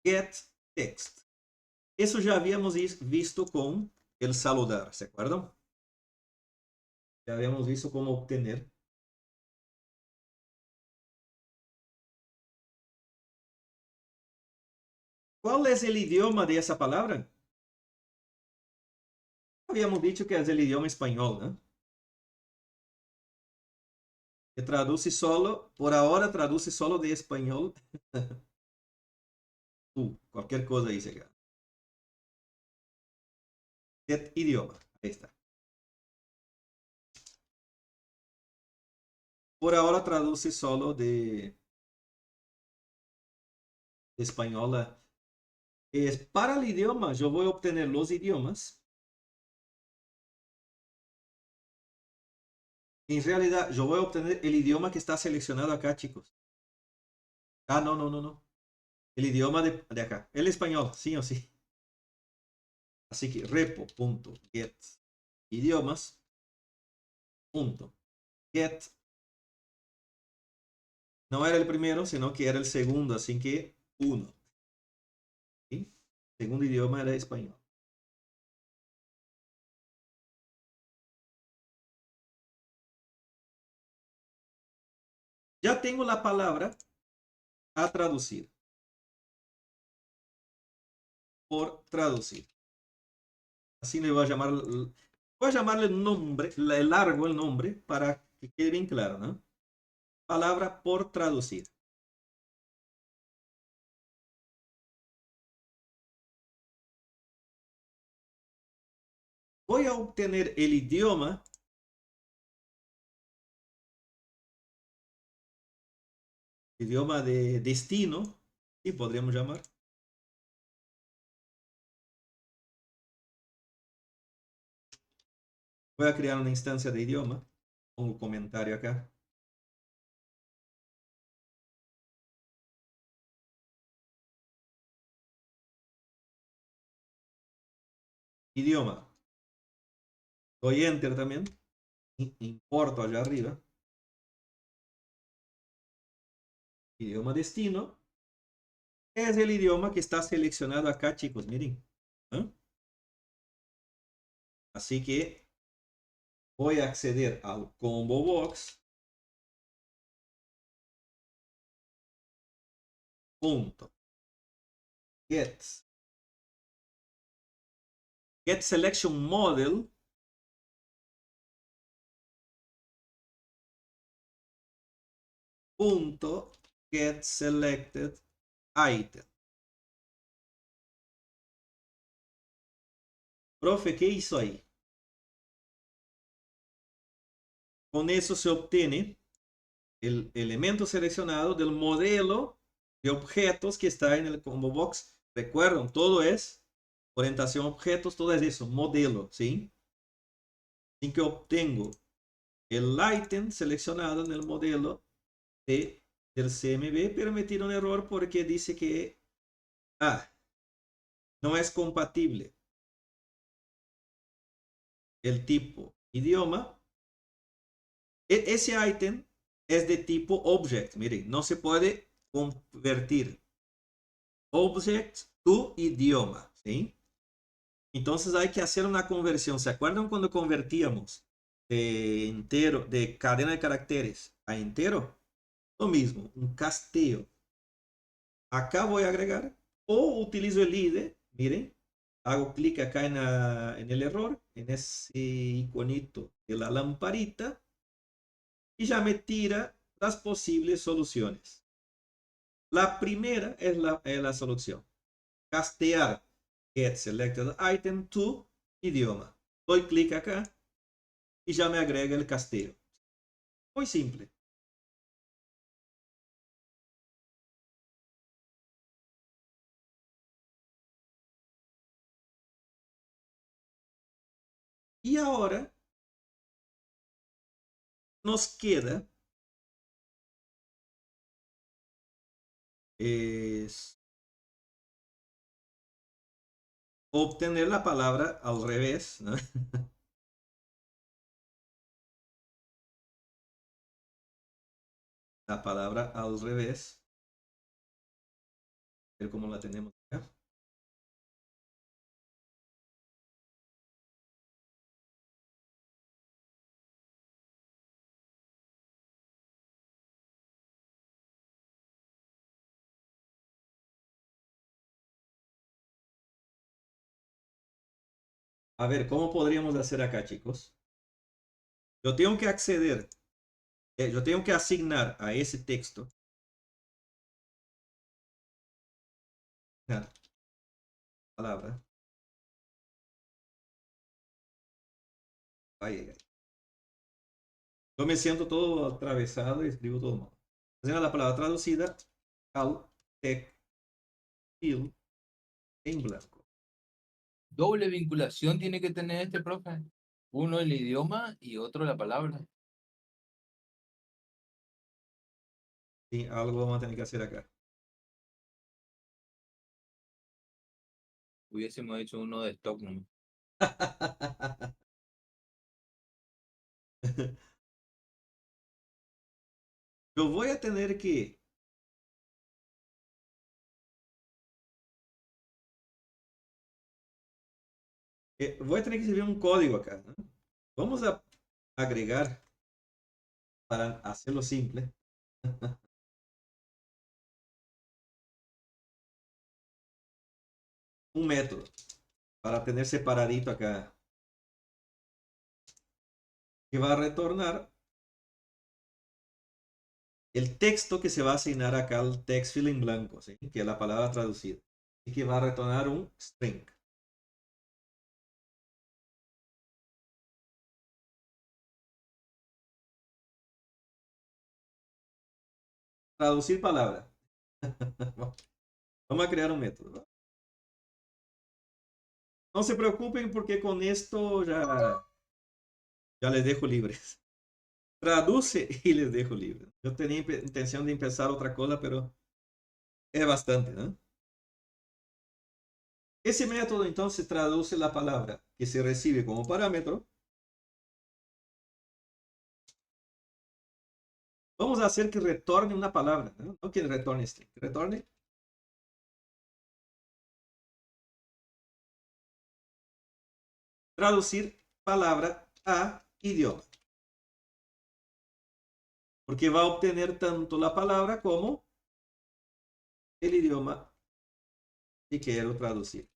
Speaker 1: Get text. Eso ya habíamos visto con el saludar, ¿se acuerdan? Ya habíamos visto cómo obtener. ¿Cuál es el idioma de esa palabra? Habíamos dicho que es el idioma español, ¿no? Que traduce solo, por ahora traduce solo de español. Cualquier cosa dice acá. Get idioma, ahí está. Por ahora traduce solo de español. Es para el idioma, yo voy a obtener los idiomas. En realidad, yo voy a obtener el idioma que está seleccionado acá, chicos. Ah, no, no, no, no. El idioma de acá. El español, sí o sí. Así que repo.get idiomas. Get. No era el primero, sino que era el segundo, así que 1. ¿Sí? Segundo idioma era español. Ya tengo la palabra a traducir. Por traducir. Así le voy a llamar. Voy a llamarle el nombre, largo el nombre, para que quede bien claro, ¿no? Palabra por traducir. Voy a obtener el idioma de destino, y podríamos llamar. Voy a crear una instancia de idioma. Pongo un comentario acá. Idioma. Doy enter también. Importo allá arriba. Idioma destino. Es el idioma que está seleccionado acá, chicos. Miren. ¿Eh? Así que voy a acceder al combo box. Punto. Get selection model punto get selected item. Profe, ¿qué hizo ahí? Con eso se obtiene el elemento seleccionado del modelo de objetos que está en el combo box. Recuerden, todo es orientación objetos, todo es eso, modelo, ¿sí? Así que obtengo el ítem seleccionado en el modelo del CMB, pero me tira un error porque dice que no es compatible el tipo idioma. Ese ítem es de tipo object. Miren, no se puede convertir object to idioma, ¿sí? Entonces hay que hacer una conversión. ¿Se acuerdan cuando convertíamos de entero, de cadena de caracteres a entero? Lo mismo, un casteo. Acá voy a agregar o utilizo el IDE. Miren, hago clic acá en el error, en ese iconito de la lamparita, y ya me tira las posibles soluciones. La primera es la solución. Castear get selected item to idioma. Doy clic acá y ya me agrega el casteo. Muy simple. Y ahora nos queda obtener la palabra al revés, ¿no? La palabra al revés. A ver cómo la tenemos acá. A ver, ¿cómo podríamos hacer acá, chicos? Yo tengo que acceder, yo tengo que asignar a ese texto una palabra. Ay, ay, ay. Yo me siento todo atravesado y escribo todo mal. Haciendo la palabra traducida al text field en blanco.
Speaker 2: Doble vinculación tiene que tener este profe. Uno el idioma y otro la palabra.
Speaker 1: Sí, algo vamos a tener que hacer acá.
Speaker 2: Hubiésemos hecho uno de stock, ¿no?
Speaker 1: Yo voy a tener que voy a tener que escribir un código acá, ¿no? Vamos a agregar, para hacerlo simple, un método para tener separadito acá, que va a retornar el texto que se va a asignar acá al text field en blanco, ¿sí? Que es la palabra traducida, y que va a retornar un string. Traducir palabra. Vamos a crear un método, ¿no? No se preocupen porque con esto ya les dejo libres. Traduce y les dejo libres. Yo tenía intención de empezar otra cosa, pero es bastante, ¿no? Ese método entonces traduce la palabra que se recibe como parámetro. Vamos a hacer que retorne una palabra, ¿no? No que retorne string, que retorne traducir palabra a idioma. Porque va a obtener tanto la palabra como el idioma que quiero traducir.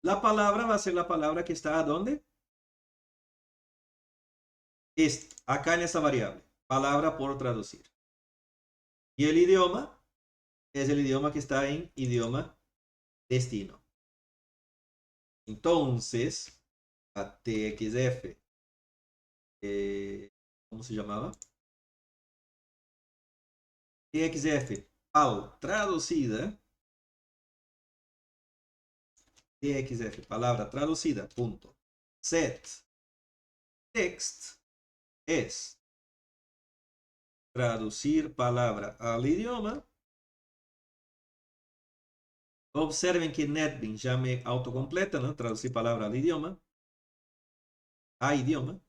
Speaker 1: La palabra va a ser la palabra que está ¿dónde? Acá en esa variable. Palabra por traducir. Y el idioma es el idioma que está en idioma destino. Entonces, a TXF, ¿cómo se llamaba? TXF al traducida, TXF, palabra traducida, punto. Set text es traducir palabra al idioma. Observen que NetBeans ya me autocompleta, ¿no? Traducir palabra al idioma. A idioma.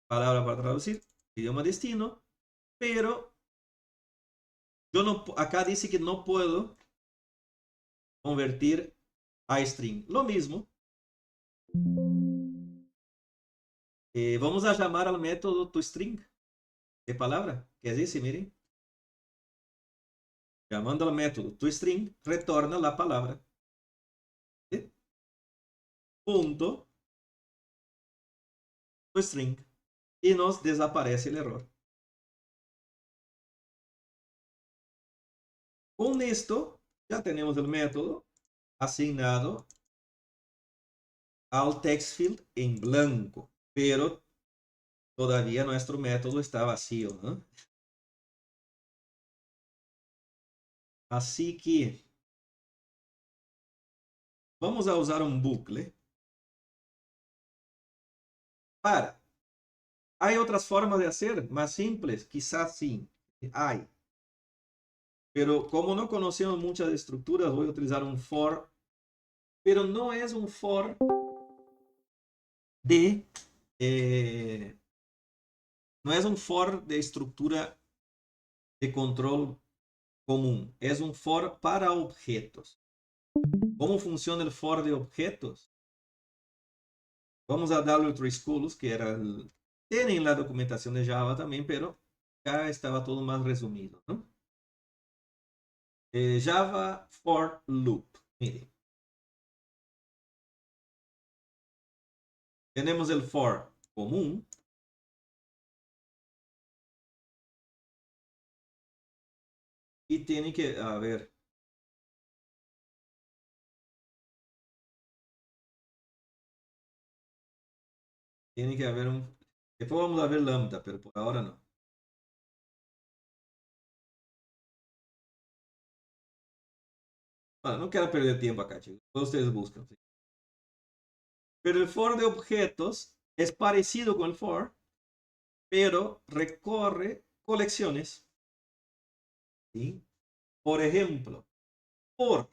Speaker 1: Palabra para traducir. Idioma destino. Pero yo no, acá dice que no puedo convertir a string. Lo mismo. Vamos a llamar al método toString de palabra, que es ese, miren. Llamando al método toString, retorna la palabra. ¿Sí? Punto toString. Y nos desaparece el error. Con esto ya tenemos el método asignado al text field en blanco, pero todavía nuestro método está vacío, ¿no? Así que vamos a usar un bucle para. Hay otras formas de hacer, más simples, quizás sí, hay. Pero como no conocemos muchas estructuras, voy a utilizar un for, pero no es un for de, no es un for de estructura de control común, es un for para objetos. ¿Cómo funciona el for de objetos? Vamos a W3 Schools, que era tienen la documentación de Java también, pero acá estaba todo más resumido, ¿no? Java for loop. Miren. Tenemos el for común. Y tiene que, a ver. Tiene que haber un. Después vamos a ver lambda, pero por ahora no. Bueno, no quiero perder tiempo acá, chicos. Todos ustedes buscan. ¿Sí? Pero el for de objetos es parecido con el for, pero recorre colecciones. ¿Sí? Por ejemplo, por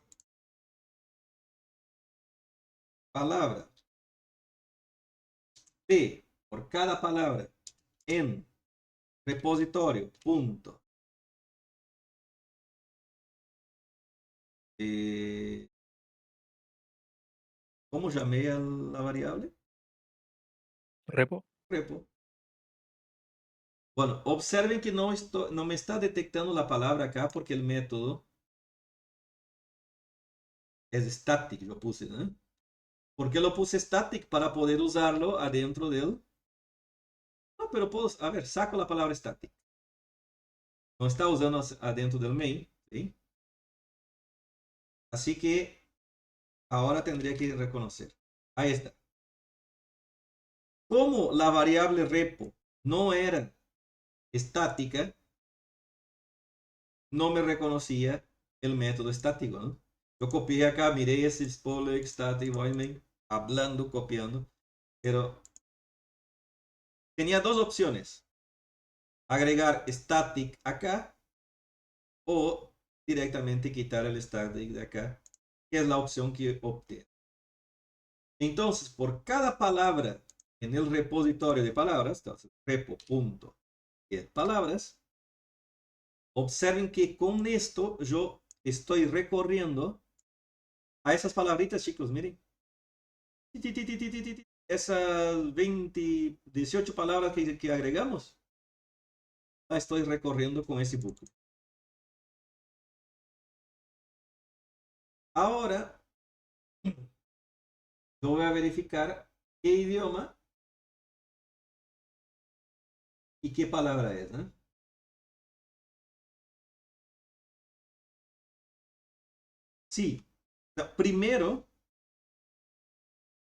Speaker 1: palabra P, por cada palabra en repositorio, punto. ¿Cómo llamé a la variable?
Speaker 4: Repo.
Speaker 1: Repo. Bueno, observen que no me está detectando la palabra acá porque el método es static, lo puse, ¿no? ¿Por qué lo puse static? Para poder usarlo adentro del. No, pero puedo, a ver, saco la palabra static. No está usando adentro del main, ¿sí? Así que ahora tendría que reconocer. Ahí está. Como la variable repo no era estática, no me reconocía el método estático, ¿no? Yo copié acá, miré ese spoiler static void main, hablando, copiando, pero tenía dos opciones. Agregar static acá o directamente quitar el static de acá, que es la opción que opté. Entonces, por cada palabra en el repositorio de palabras, entonces repo.getPalabras, observen que con esto yo estoy recorriendo a esas palabritas, chicos, miren. Esas 20, 18 palabras que agregamos, la estoy recorriendo con ese bucle. Ahora, yo voy a verificar qué idioma y qué palabra es, ¿no? Sí. No, primero,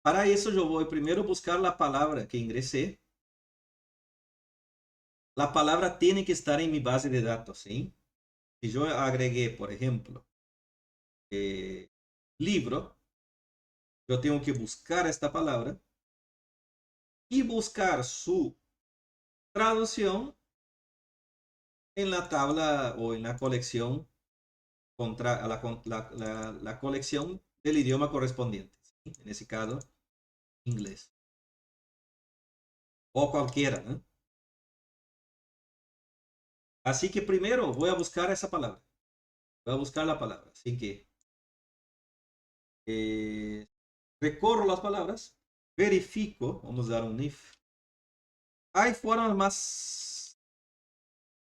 Speaker 1: para eso yo voy primero a buscar la palabra que ingresé. La palabra tiene que estar en mi base de datos, ¿sí? Si yo agregué, por ejemplo, libro, yo tengo que buscar esta palabra y buscar su traducción en la tabla o en la colección contra la colección del idioma correspondiente, ¿sí? En ese caso, inglés o cualquiera, ¿no? Así que primero voy a buscar esa palabra. Voy a buscar la palabra. Así que recorro las palabras, verifico, vamos a dar un if. Hay formas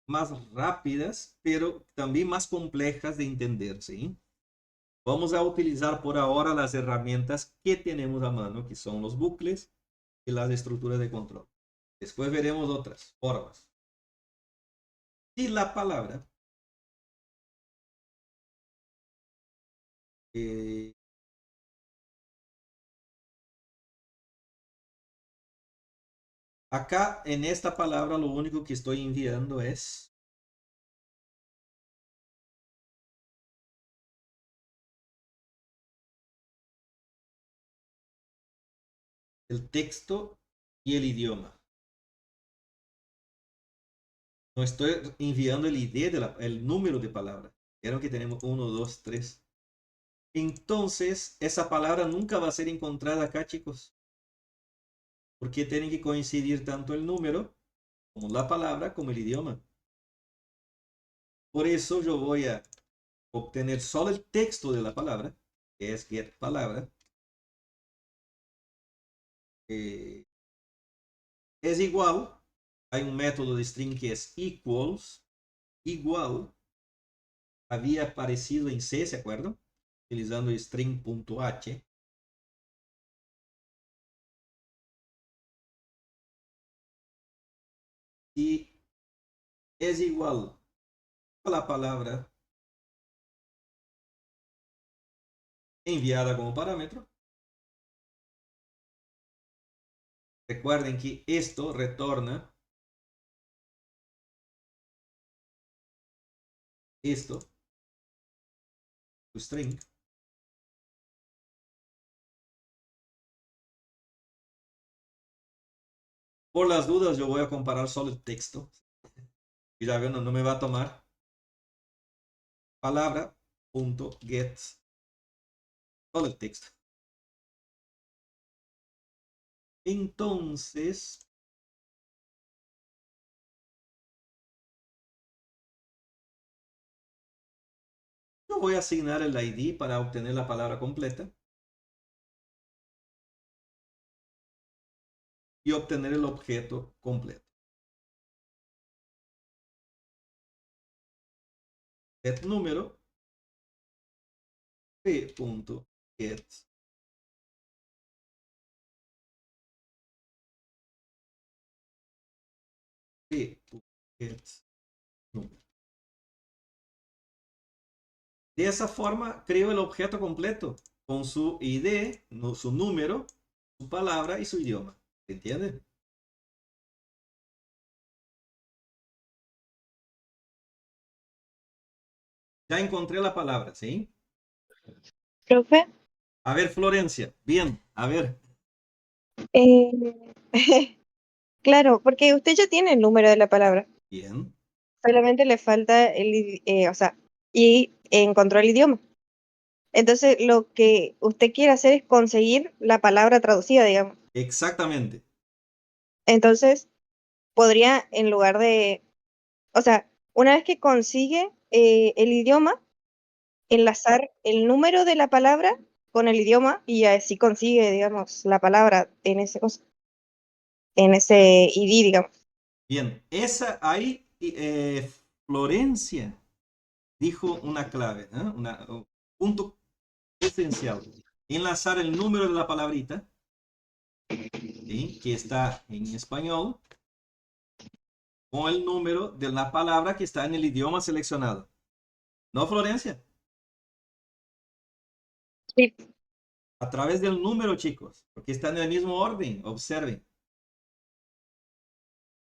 Speaker 1: más rápidas, pero también más complejas de entender, ¿sí? Vamos a utilizar por ahora las herramientas que tenemos a mano, que son los bucles y las estructuras de control. Después veremos otras formas. Si la palabra acá en esta palabra lo único que estoy enviando es el texto y el idioma. No estoy enviando el ID el número de palabra. Vieron que tenemos 1, 2, 3. Entonces, esa palabra nunca va a ser encontrada acá, chicos. Porque tienen que coincidir tanto el número como la palabra como el idioma. Por eso yo voy a obtener solo el texto de la palabra, que es get palabra. Es igual. Hay un método de string que es equals. Igual. Había aparecido en C, ¿se acuerdan? Utilizando string.h. Y es igual a la palabra enviada como parámetro. Recuerden que esto retorna esto, tu string. Por las dudas yo voy a comparar solo el texto. Y ya ven, no me va a tomar palabra.get solo el texto. Entonces, yo voy a asignar el ID para obtener la palabra completa y obtener el objeto completo. Get número p.get p.get número. De esa forma creo el objeto completo con su ID, su número, su palabra y su idioma. ¿Entienden? Ya encontré la palabra, ¿sí?
Speaker 5: Profe,
Speaker 1: A ver, Florencia. Bien, a ver.
Speaker 5: eh, claro, porque usted ya tiene el número de la palabra,
Speaker 1: Bien.
Speaker 5: solamente le falta o sea, y encontró el idioma. Entonces, lo que usted quiere hacer es conseguir la palabra traducida, digamos.
Speaker 1: Exactamente.
Speaker 5: Entonces, podría, en lugar de, o sea, una vez que consigue el idioma, enlazar el número de la palabra con el idioma y así consigue, digamos, la palabra en ese en ese ID, digamos.
Speaker 1: Bien. Esa ahí, Florencia dijo una clave, ¿eh? Un punto esencial. Enlazar el número de la palabrita, ¿sí? Que está en español, con el número de la palabra que está en el idioma seleccionado. ¿No, Florencia?
Speaker 5: Sí.
Speaker 1: A través del número, chicos, porque está en el mismo orden. Observen.